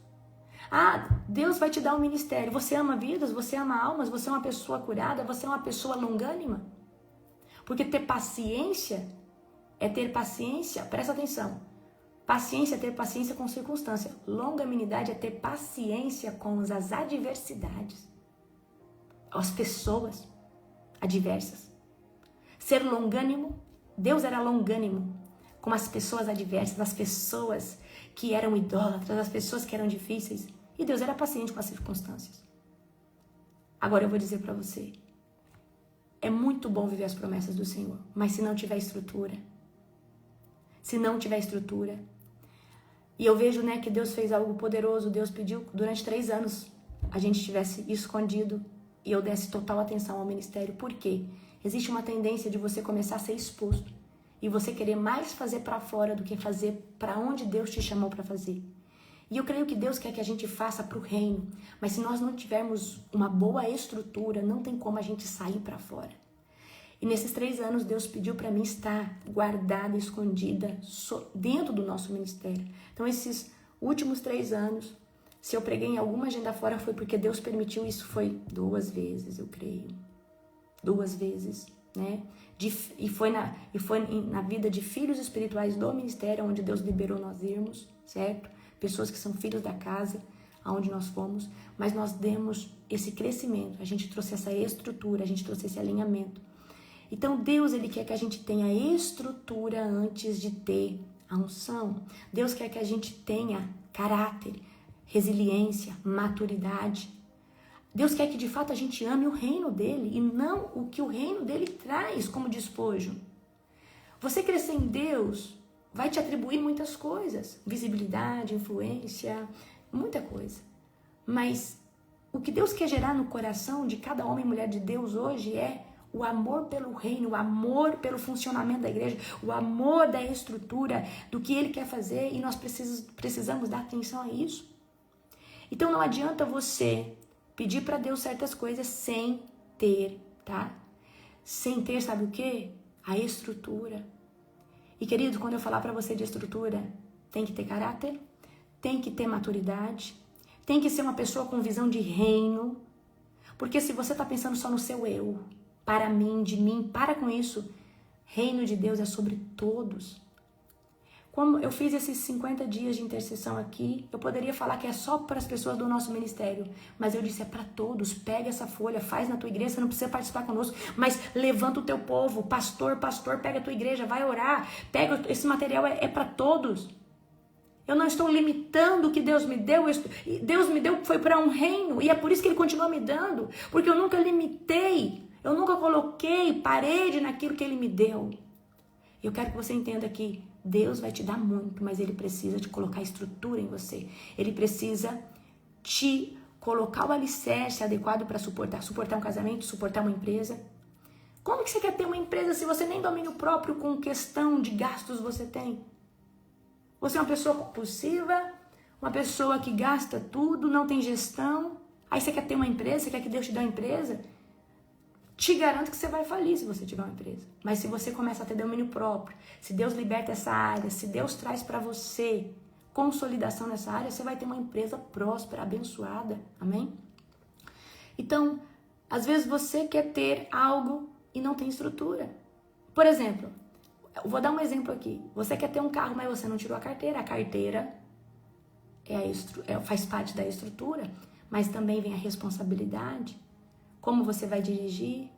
Ah, Deus vai te dar um ministério. Você ama vidas, você ama almas, você é uma pessoa curada, você é uma pessoa longânima. Porque ter paciência é ter paciência, presta atenção. Paciência é ter paciência com circunstância. Longanimidade é ter paciência com as adversidades. As pessoas adversas. Ser longânimo, Deus era longânimo com as pessoas adversas, as pessoas que eram idólatras, as pessoas que eram difíceis. E Deus era paciente com as circunstâncias. Agora eu vou dizer para você, é muito bom viver as promessas do Senhor, mas se não tiver estrutura, e eu vejo, né, que Deus fez algo poderoso. Deus pediu durante 3 anos a gente tivesse escondido e eu desse total atenção ao ministério. Por quê? Existe uma tendência de você começar a ser exposto e você querer mais fazer para fora do que fazer para onde Deus te chamou para fazer. E eu creio que Deus quer que a gente faça para o reino, mas se nós não tivermos uma boa estrutura, não tem como a gente sair para fora. E nesses 3 anos, Deus pediu para mim estar guardada, escondida dentro do nosso ministério. Então, esses últimos 3 anos, se eu preguei em alguma agenda fora, foi porque Deus permitiu isso. Foi 2 vezes, eu creio. 2 vezes, né? E foi na vida de filhos espirituais do ministério, onde Deus liberou nós irmos, certo? Pessoas que são filhos da casa, aonde nós fomos, mas nós demos esse crescimento, a gente trouxe essa estrutura, a gente trouxe esse alinhamento. Então Deus, Ele quer que a gente tenha estrutura antes de ter a unção. Deus quer que a gente tenha caráter, resiliência, maturidade. Deus quer que de fato a gente ame o reino dEle e não o que o reino dEle traz como despojo. Você crescer em Deus vai te atribuir muitas coisas, visibilidade, influência, muita coisa. Mas o que Deus quer gerar no coração de cada homem e mulher de Deus hoje é o amor pelo reino, o amor pelo funcionamento da igreja, o amor da estrutura, do que Ele quer fazer, e nós precisamos dar atenção a isso. Então não adianta você pedir para Deus certas coisas sem ter, tá? Sem ter, sabe o quê? A estrutura. E querido, quando eu falar para você de estrutura, tem que ter caráter, tem que ter maturidade, tem que ser uma pessoa com visão de reino, porque se você está pensando só no seu eu, para mim, de mim, para com isso. Reino de Deus é sobre todos. Como eu fiz esses 50 dias de intercessão aqui, eu poderia falar que é só para as pessoas do nosso ministério, mas eu disse, é para todos. Pega essa folha, faz na tua igreja, você não precisa participar conosco, mas levanta o teu povo, pastor, pega a tua igreja, vai orar, pega esse material, é para todos. Eu não estou limitando o que Deus me deu, Deus me deu foi para um reino, e é por isso que Ele continua me dando, porque eu nunca limitei, eu nunca coloquei parede naquilo que Ele me deu. Eu quero que você entenda que Deus vai te dar muito, mas Ele precisa te colocar estrutura em você. Ele precisa te colocar o alicerce adequado para suportar um casamento, suportar uma empresa. Como que você quer ter uma empresa se você nem domínio próprio com questão de gastos você tem? Você é uma pessoa compulsiva, uma pessoa que gasta tudo, não tem gestão. Aí você quer ter uma empresa, você quer que Deus te dê uma empresa? Te garanto que você vai falir se você tiver uma empresa. Mas se você começa a ter domínio próprio, se Deus liberta essa área, se Deus traz para você consolidação nessa área, você vai ter uma empresa próspera, abençoada. Amém? Então, às vezes você quer ter algo e não tem estrutura. Por exemplo, eu vou dar um exemplo aqui. Você quer ter um carro, mas você não tirou a carteira. A carteira faz parte da estrutura, mas também vem a responsabilidade. Como você vai dirigir.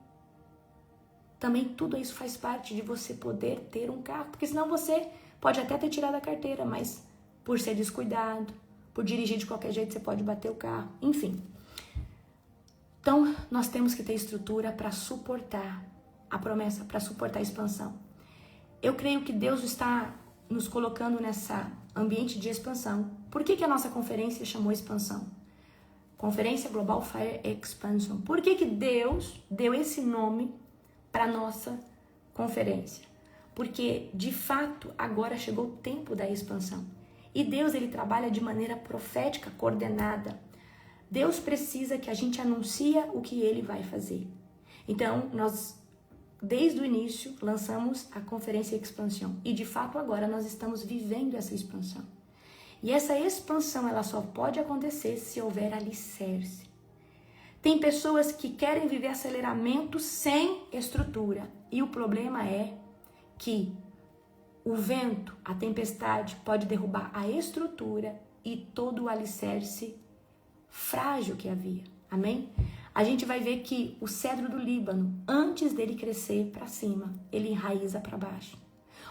Também tudo isso faz parte de você poder ter um carro. Porque senão você pode até ter tirado a carteira, mas por ser descuidado, por dirigir de qualquer jeito, você pode bater o carro. Enfim. Então, nós temos que ter estrutura para suportar a promessa, para suportar a expansão. Eu creio que Deus está nos colocando nessa ambiente de expansão. Por que a nossa conferência chamou expansão? Conferência Global Fire Expansion. Por que Deus deu esse nome para nossa conferência? Porque, de fato, agora chegou o tempo da expansão. E Deus, Ele trabalha de maneira profética, coordenada. Deus precisa que a gente anuncie o que Ele vai fazer. Então, nós, desde o início, lançamos a Conferência Expansão. E, de fato, agora nós estamos vivendo essa expansão. E essa expansão, ela só pode acontecer se houver alicerce. Tem pessoas que querem viver aceleramento sem estrutura. E o problema é que o vento, a tempestade, pode derrubar a estrutura e todo o alicerce frágil que havia. Amém? A gente vai ver que o cedro do Líbano, antes dele crescer para cima, ele enraiza para baixo.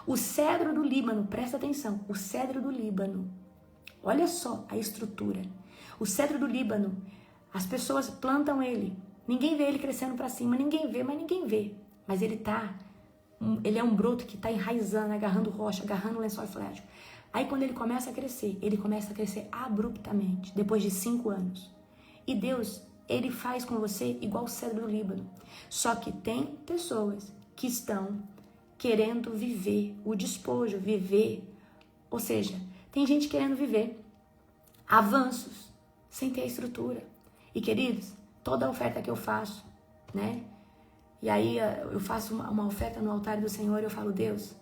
O cedro do Líbano, presta atenção, o cedro do Líbano, olha só a estrutura. O cedro do Líbano, as pessoas plantam ele, Ninguém vê ele crescendo para cima, ninguém vê, mas ninguém vê. Mas ele é um broto que está enraizando, agarrando rocha, agarrando lençol freático. Aí quando ele começa a crescer abruptamente, depois de 5 anos. E Deus, ele faz com você igual o cedro do Líbano. Só que tem pessoas que estão querendo viver o despojo, ou seja, tem gente querendo viver avanços sem ter a estrutura. E queridos, toda oferta que eu faço, né? E aí eu faço uma oferta no altar do Senhor e eu falo, Deus,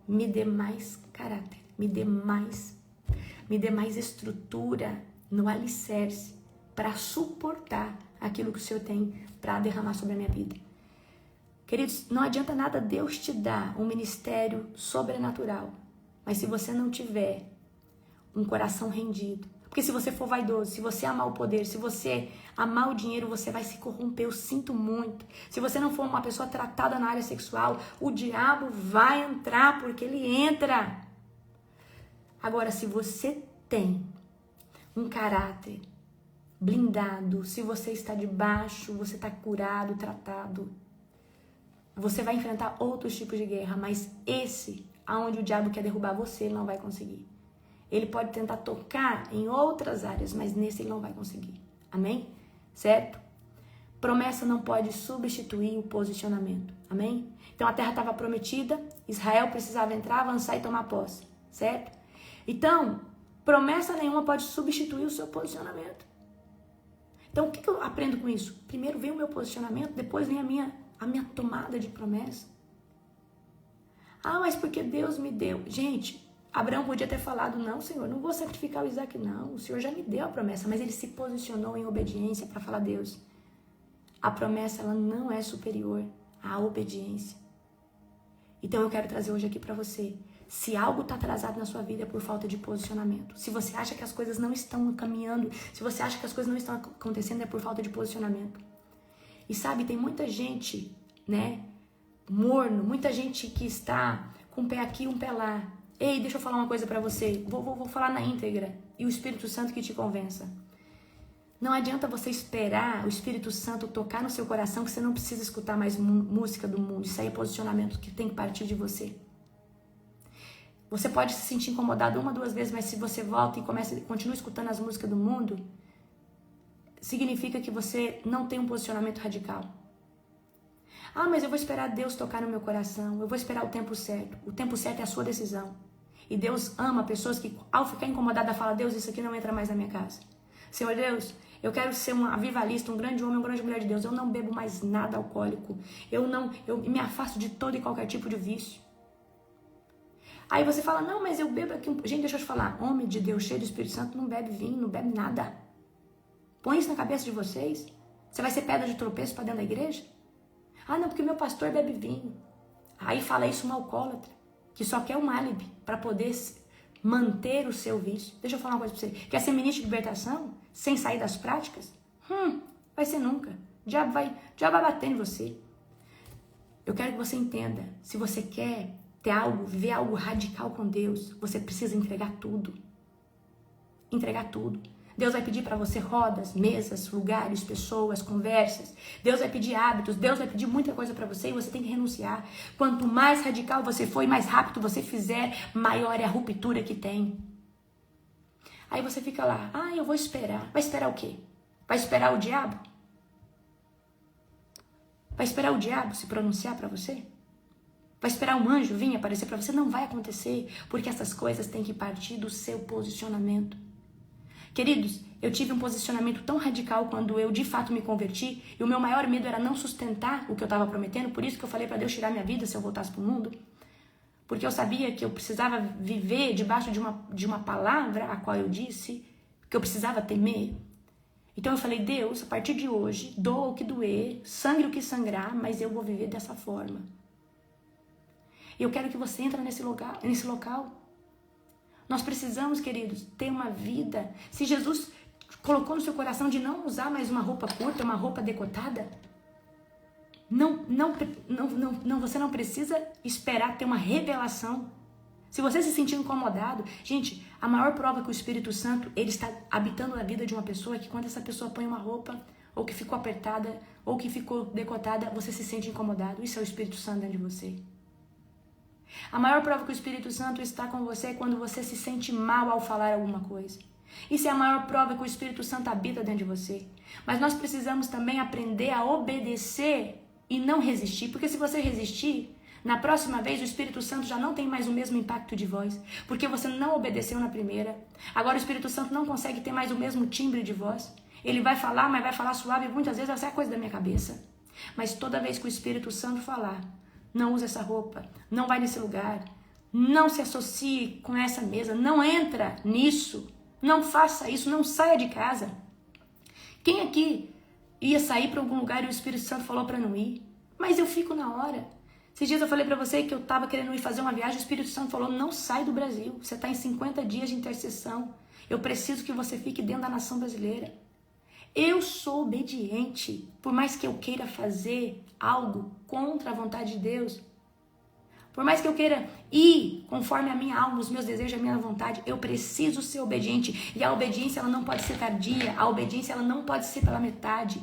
me dê mais caráter, me dê mais estrutura no alicerce para suportar aquilo que o Senhor tem para derramar sobre a minha vida. Queridos, não adianta nada Deus te dar um ministério sobrenatural, mas se você não tiver um coração rendido, porque se você for vaidoso, se você amar o poder, se você amar o dinheiro, você vai se corromper, eu sinto muito. Se você não for uma pessoa tratada na área sexual, o diabo vai entrar, porque ele entra. Agora, se você tem um caráter blindado, se você está debaixo, você está curado, tratado, você vai enfrentar outros tipos de guerra, mas esse, aonde o diabo quer derrubar você, ele não vai conseguir. Ele pode tentar tocar em outras áreas, mas nesse ele não vai conseguir. Amém? Certo? Promessa não pode substituir o posicionamento. Amém? Então a terra estava prometida, Israel precisava entrar, avançar e tomar posse. Certo? Então, promessa nenhuma pode substituir o seu posicionamento. Então, o que eu aprendo com isso? Primeiro vem o meu posicionamento, depois vem a minha tomada de promessa. Ah, mas porque Deus me deu. Gente, Abraão podia ter falado, não, Senhor, não vou sacrificar o Isaac, não. O Senhor já me deu a promessa, mas ele se posicionou em obediência para falar, Deus, a promessa ela não é superior à obediência. Então eu quero trazer hoje aqui para você, se algo está atrasado na sua vida é por falta de posicionamento. Se você acha que as coisas não estão caminhando, se você acha que as coisas não estão acontecendo é por falta de posicionamento. E sabe, tem muita gente, né, morno, muita gente que está com um pé aqui, um pé lá. Ei, deixa eu falar uma coisa pra você. Vou falar na íntegra. E o Espírito Santo que te convença. Não adianta você esperar o Espírito Santo tocar no seu coração que você não precisa escutar mais música do mundo. Isso aí é posicionamento que tem que partir de você. Você pode se sentir incomodado 1, 2 vezes, mas se você volta e continua escutando as músicas do mundo, significa que você não tem um posicionamento radical. Ah, mas eu vou esperar Deus tocar no meu coração. Eu vou esperar o tempo certo. O tempo certo é a sua decisão. E Deus ama pessoas que, ao ficar incomodada, falam, Deus, isso aqui não entra mais na minha casa. Senhor Deus, eu quero ser um avivalista, um grande homem, uma grande mulher de Deus. Eu não bebo mais nada alcoólico. Eu me afasto de todo e qualquer tipo de vício. Aí você fala, não, mas eu bebo aqui. Gente, deixa eu te falar. Homem de Deus, cheio do Espírito Santo, não bebe vinho, não bebe nada. Põe isso na cabeça de vocês. Você vai ser pedra de tropeço para dentro da igreja? Ah, não, porque meu pastor bebe vinho. Aí fala isso um alcoólatra, que só quer um álibi para poder manter o seu vício. Deixa eu falar uma coisa para você. Quer ser ministro de libertação sem sair das práticas? Vai ser nunca. O diabo vai bater em você. Eu quero que você entenda. Se você quer viver algo radical com Deus, você precisa entregar tudo. Entregar tudo. Deus vai pedir para você rodas, mesas, lugares, pessoas, conversas. Deus vai pedir hábitos. Deus vai pedir muita coisa para você e você tem que renunciar. Quanto mais radical você for e mais rápido você fizer, maior é a ruptura que tem. Aí você fica lá. Ah, eu vou esperar. Vai esperar o quê? Vai esperar o diabo? Vai esperar o diabo se pronunciar para você? Vai esperar um anjo vir aparecer para você? Não vai acontecer, porque essas coisas têm que partir do seu posicionamento. Queridos, eu tive um posicionamento tão radical quando eu de fato me converti, e o meu maior medo era não sustentar o que eu estava prometendo, por isso que eu falei para Deus tirar minha vida se eu voltasse para o mundo, porque eu sabia que eu precisava viver debaixo de uma palavra a qual eu disse, que eu precisava temer. Então eu falei, Deus, a partir de hoje, doa o que doer, sangre o que sangrar, mas eu vou viver dessa forma. E eu quero que você entre nesse local. Nós precisamos, queridos, ter uma vida. Se Jesus colocou no seu coração de não usar mais uma roupa curta, uma roupa decotada, você não precisa esperar ter uma revelação. Se você se sentir incomodado, gente, a maior prova que o Espírito Santo ele está habitando na vida de uma pessoa é que quando essa pessoa põe uma roupa ou que ficou apertada, ou que ficou decotada, você se sente incomodado. Isso é o Espírito Santo dentro de você. A maior prova que o Espírito Santo está com você é quando você se sente mal ao falar alguma coisa. Isso é a maior prova que o Espírito Santo habita dentro de você. Mas nós precisamos também aprender a obedecer e não resistir. Porque se você resistir, na próxima vez o Espírito Santo já não tem mais o mesmo impacto de voz. Porque você não obedeceu na primeira. Agora o Espírito Santo não consegue ter mais o mesmo timbre de voz. Ele vai falar, mas vai falar suave. E muitas vezes essa é a coisa da minha cabeça. Mas toda vez que o Espírito Santo falar, não use essa roupa, não vai nesse lugar, não se associe com essa mesa, não entra nisso, não faça isso, não saia de casa. Quem aqui ia sair para algum lugar e o Espírito Santo falou para não ir? Mas eu fico na hora. Esses dias eu falei para você que eu estava querendo ir fazer uma viagem, o Espírito Santo falou, não sai do Brasil, você está em 50 dias de intercessão, eu preciso que você fique dentro da nação brasileira. Eu sou obediente, por mais que eu queira fazer algo contra a vontade de Deus, por mais que eu queira ir conforme a minha alma, os meus desejos, a minha vontade, eu preciso ser obediente. E a obediência ela não pode ser tardia, a obediência ela não pode ser pela metade.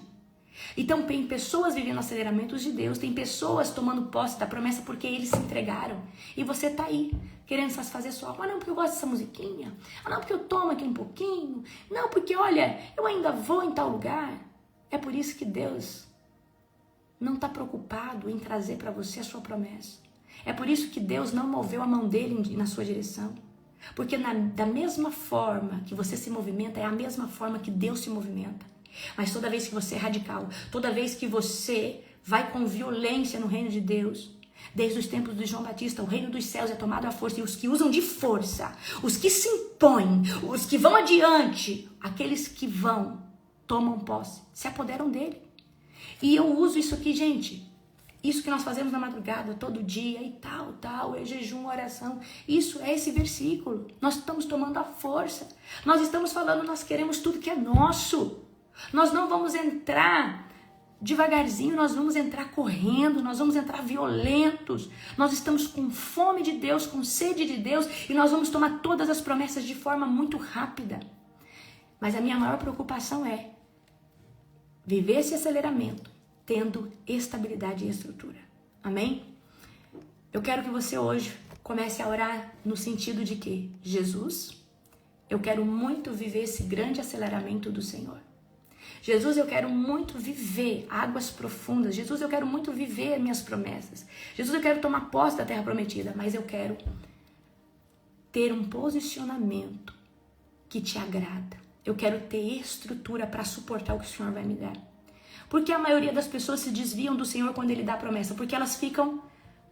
Então tem pessoas vivendo aceleramentos de Deus, tem pessoas tomando posse da promessa porque eles se entregaram. E você tá aí, querendo satisfazer sua alma. Ah, não, porque eu gosto dessa musiquinha. Ah, não, porque eu tomo aqui um pouquinho. Não, porque olha, eu ainda vou em tal lugar. É por isso que Deus não está preocupado em trazer para você a sua promessa. É por isso que Deus não moveu a mão dele na sua direção. Porque da mesma forma que você se movimenta, é a mesma forma que Deus se movimenta. Mas toda vez que você é radical, toda vez que você vai com violência no reino de Deus, desde os tempos de João Batista, o reino dos céus é tomado à força, e os que usam de força, os que se impõem, os que vão adiante, aqueles que vão, tomam posse, se apoderam dele. E eu uso isso aqui, gente, isso que nós fazemos na madrugada, todo dia, e tal, é jejum, oração, isso é esse versículo. Nós estamos tomando a força, nós estamos falando, nós queremos tudo que é nosso. Nós não vamos entrar devagarzinho, nós vamos entrar correndo, nós vamos entrar violentos. Nós estamos com fome de Deus, com sede de Deus, e nós vamos tomar todas as promessas de forma muito rápida. Mas a minha maior preocupação é viver esse aceleramento, tendo estabilidade e estrutura. Amém? Eu quero que você hoje comece a orar no sentido de que, Jesus, eu quero muito viver esse grande aceleramento do Senhor. Jesus, eu quero muito viver águas profundas. Jesus, eu quero muito viver minhas promessas. Jesus, eu quero tomar posse da terra prometida, mas eu quero ter um posicionamento que te agrada. Eu quero ter estrutura para suportar o que o Senhor vai me dar. Porque a maioria das pessoas se desviam do Senhor quando Ele dá a promessa, porque elas ficam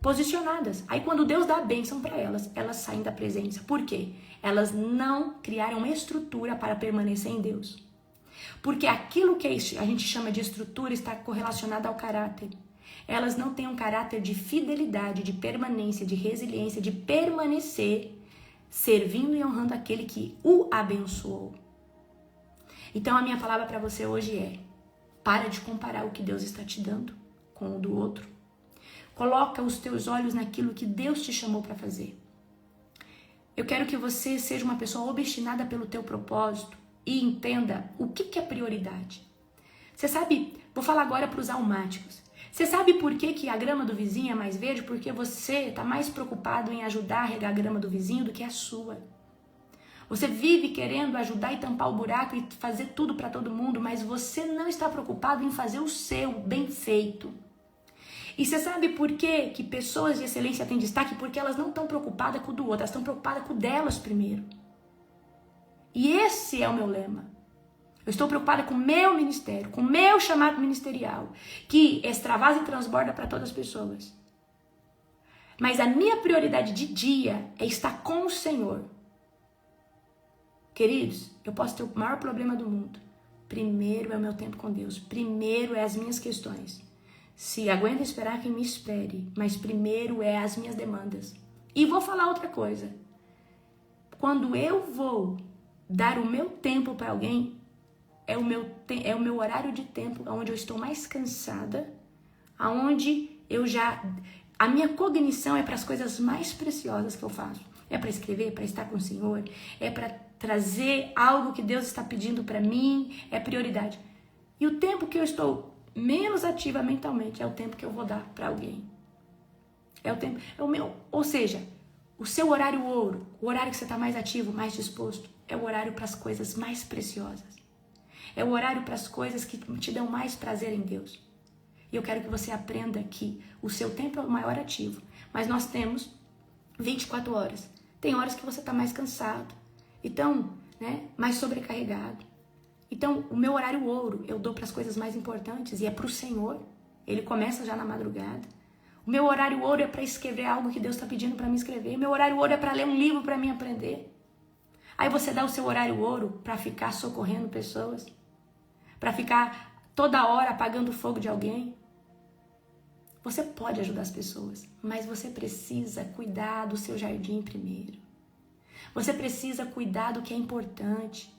posicionadas. Aí quando Deus dá a bênção para elas, elas saem da presença. Por quê? Elas não criaram estrutura para permanecer em Deus. Porque aquilo que a gente chama de estrutura está correlacionado ao caráter. Elas não têm um caráter de fidelidade, de permanência, de resiliência, de permanecer servindo e honrando aquele que o abençoou. Então a minha palavra para você hoje é: para de comparar o que Deus está te dando com o do outro. Coloca os teus olhos naquilo que Deus te chamou para fazer. Eu quero que você seja uma pessoa obstinada pelo teu propósito e entenda o que é prioridade. Você sabe, vou falar agora para os almáticos. Você sabe por que a grama do vizinho é mais verde? Porque você está mais preocupado em ajudar a regar a grama do vizinho do que a sua. Você vive querendo ajudar e tampar o buraco e fazer tudo para todo mundo, mas você não está preocupado em fazer o seu bem feito. E você sabe por que pessoas de excelência têm destaque? Porque elas não estão preocupadas com o do outro, elas estão preocupadas com o delas primeiro. E esse é o meu lema. Eu estou preocupada com o meu ministério, com o meu chamado ministerial, que extravasa e transborda para todas as pessoas. Mas a minha prioridade de dia é estar com o Senhor. Queridos, eu posso ter o maior problema do mundo. Primeiro é o meu tempo com Deus. Primeiro é as minhas questões. Se aguenta esperar, que me espere. Mas primeiro é as minhas demandas. E vou falar outra coisa. Quando eu vou dar o meu tempo para alguém, é o meu horário de tempo onde eu estou mais cansada, onde a minha cognição é para as coisas mais preciosas que eu faço. É para escrever, para estar com o Senhor, é para trazer algo que Deus está pedindo para mim, é prioridade. E o tempo que eu estou menos ativa mentalmente é o tempo que eu vou dar para alguém. Ou seja, o seu horário ouro, o horário que você está mais ativo, mais disposto, é o horário para as coisas mais preciosas. É o horário para as coisas que te dão mais prazer em Deus. E eu quero que você aprenda que o seu tempo é o maior ativo. Mas nós temos 24 horas. Tem horas que você está mais cansado. Então, mais sobrecarregado. Então, o meu horário ouro eu dou para as coisas mais importantes. E é para o Senhor. Ele começa já na madrugada. O meu horário ouro é para escrever algo que Deus está pedindo para mim escrever. O meu horário ouro é para ler um livro para mim aprender. Aí você dá o seu horário ouro para ficar socorrendo pessoas. Para ficar toda hora apagando o fogo de alguém. Você pode ajudar as pessoas, mas você precisa cuidar do seu jardim primeiro. Você precisa cuidar do que é importante.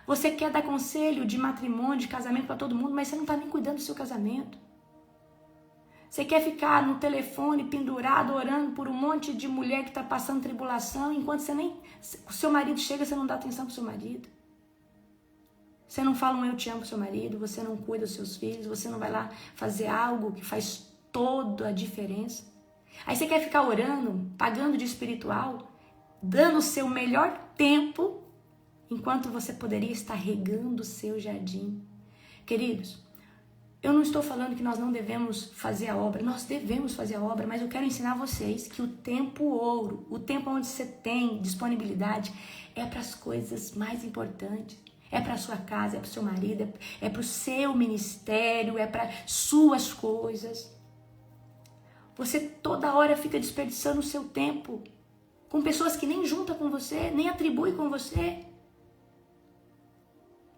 Você quer dar conselho de matrimônio, de casamento para todo mundo, mas você não está nem cuidando do seu casamento. Você quer ficar no telefone pendurado, orando por um monte de mulher que está passando tribulação, enquanto o seu marido chega, você não dá atenção para o seu marido. Você não fala um eu te amo pro seu marido, você não cuida dos seus filhos, você não vai lá fazer algo que faz toda a diferença. Aí você quer ficar orando, pagando de espiritual, dando o seu melhor tempo, enquanto você poderia estar regando o seu jardim. Queridos, eu não estou falando que nós não devemos fazer a obra, nós devemos fazer a obra, mas eu quero ensinar vocês que o tempo ouro, o tempo onde você tem disponibilidade, é para as coisas mais importantes. É para a sua casa, é para o seu marido, é para o seu ministério, é para suas coisas. Você toda hora fica desperdiçando o seu tempo com pessoas que nem juntam com você, nem atribuem com você.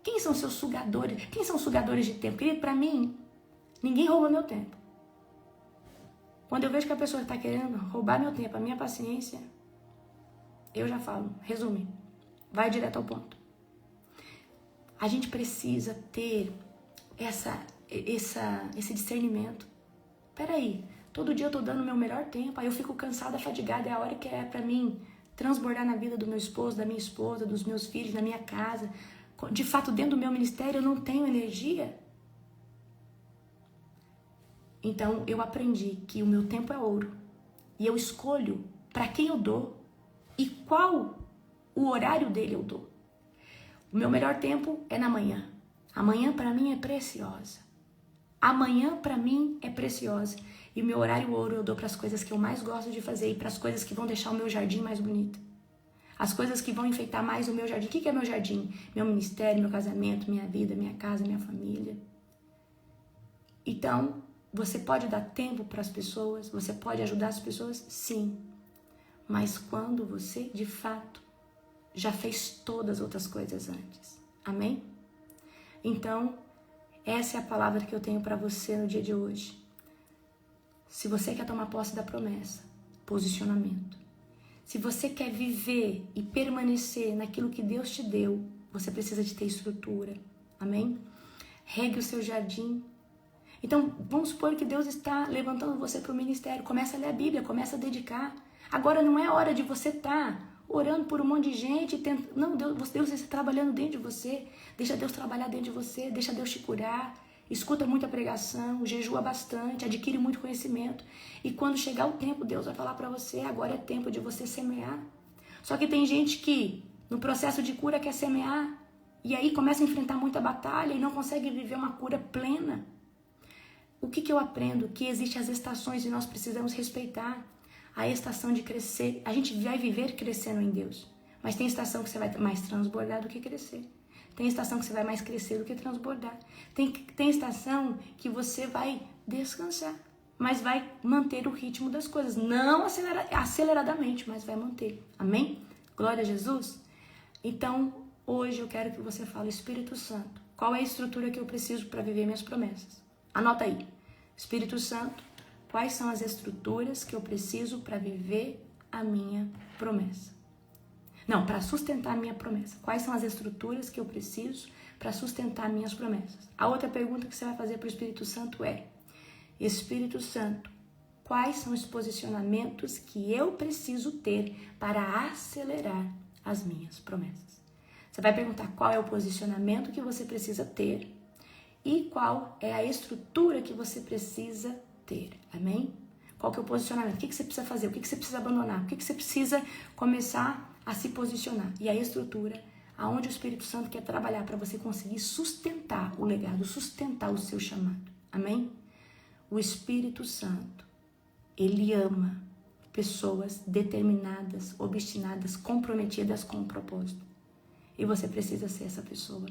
Quem são seus sugadores? Quem são sugadores de tempo? Querido, para mim, ninguém rouba meu tempo. Quando eu vejo que a pessoa está querendo roubar meu tempo, a minha paciência, eu já falo, resume, vai direto ao ponto. A gente precisa ter esse discernimento. Peraí, todo dia eu tô dando o meu melhor tempo, aí eu fico cansada, fadigada, é a hora que é pra mim transbordar na vida do meu esposo, da minha esposa, dos meus filhos, na minha casa. De fato, dentro do meu ministério eu não tenho energia. Então, eu aprendi que o meu tempo é ouro. E eu escolho para quem eu dou e qual o horário dele eu dou. O meu melhor tempo é na manhã. Amanhã para mim é preciosa. Amanhã para mim é preciosa. E o meu horário ouro eu dou para as coisas que eu mais gosto de fazer e para as coisas que vão deixar o meu jardim mais bonito. As coisas que vão enfeitar mais o meu jardim. O que é meu jardim? Meu ministério, meu casamento, minha vida, minha casa, minha família. Então, você pode dar tempo para as pessoas, você pode ajudar as pessoas? Sim. Mas quando você, de fato, já fez todas as outras coisas antes. Amém? Então, essa é a palavra que eu tenho para você no dia de hoje. Se você quer tomar posse da promessa, posicionamento. Se você quer viver e permanecer naquilo que Deus te deu, você precisa de ter estrutura. Amém? Regue o seu jardim. Então, vamos supor que Deus está levantando você para o ministério. Começa a ler a Bíblia, começa a dedicar. Agora não é hora de você estar orando por um monte de gente. Não, Deus está trabalhando dentro de você. Deixa Deus trabalhar dentro de você. Deixa Deus te curar. Escuta muita pregação, jejua bastante, adquire muito conhecimento. E quando chegar o tempo, Deus vai falar para você, agora é tempo de você semear. Só que tem gente que, no processo de cura, quer semear. E aí começa a enfrentar muita batalha e não consegue viver uma cura plena. O que eu aprendo? Que existem as estações e nós precisamos respeitar. A estação de crescer, a gente vai viver crescendo em Deus. Mas tem estação que você vai mais transbordar do que crescer. Tem estação que você vai mais crescer do que transbordar. Tem estação que você vai descansar, mas vai manter o ritmo das coisas. Não aceleradamente, mas vai manter. Amém? Glória a Jesus. Então, hoje eu quero que você fale, Espírito Santo, qual é a estrutura que eu preciso para viver minhas promessas? Anota aí. Espírito Santo, quais são as estruturas que eu preciso para viver a minha promessa? Não, para sustentar a minha promessa. Quais são as estruturas que eu preciso para sustentar minhas promessas? A outra pergunta que você vai fazer para o Espírito Santo é: Espírito Santo, quais são os posicionamentos que eu preciso ter para acelerar as minhas promessas? Você vai perguntar qual é o posicionamento que você precisa ter e qual é a estrutura que você precisa ter. Amém? Qual que é o posicionamento? O que você precisa fazer? O que você precisa abandonar? O que você precisa começar a se posicionar? E a estrutura, aonde o Espírito Santo quer trabalhar para você conseguir sustentar o legado, sustentar o seu chamado. Amém? O Espírito Santo, ele ama pessoas determinadas, obstinadas, comprometidas com o propósito. E você precisa ser essa pessoa.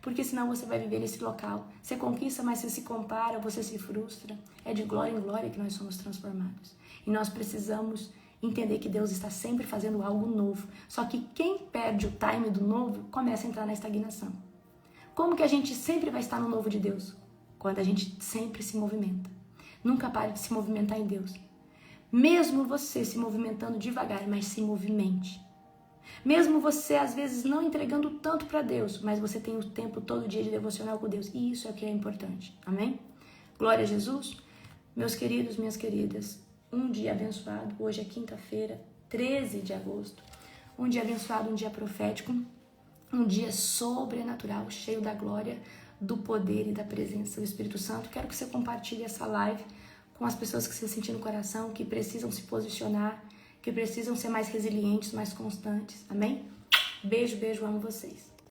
Porque senão você vai viver nesse local. Você conquista, mas você se compara, você se frustra. É de glória em glória que nós somos transformados. E nós precisamos entender que Deus está sempre fazendo algo novo. Só que quem perde o time do novo, começa a entrar na estagnação. Como que a gente sempre vai estar no novo de Deus? Quando a gente sempre se movimenta. Nunca pare de se movimentar em Deus. Mesmo você se movimentando devagar, mas se movimente. Mesmo você, às vezes, não entregando tanto para Deus, mas você tem o tempo todo dia de devocional com Deus. E isso é o que é importante. Amém? Glória a Jesus. Meus queridos, minhas queridas, um dia abençoado. Hoje é quinta-feira, 13 de agosto. Um dia abençoado, um dia profético. Um dia sobrenatural, cheio da glória, do poder e da presença do Espírito Santo. Quero que você compartilhe essa live com as pessoas que você sentir no coração, que precisam se posicionar, que precisam ser mais resilientes, mais constantes. Amém? Beijo, beijo, amo vocês.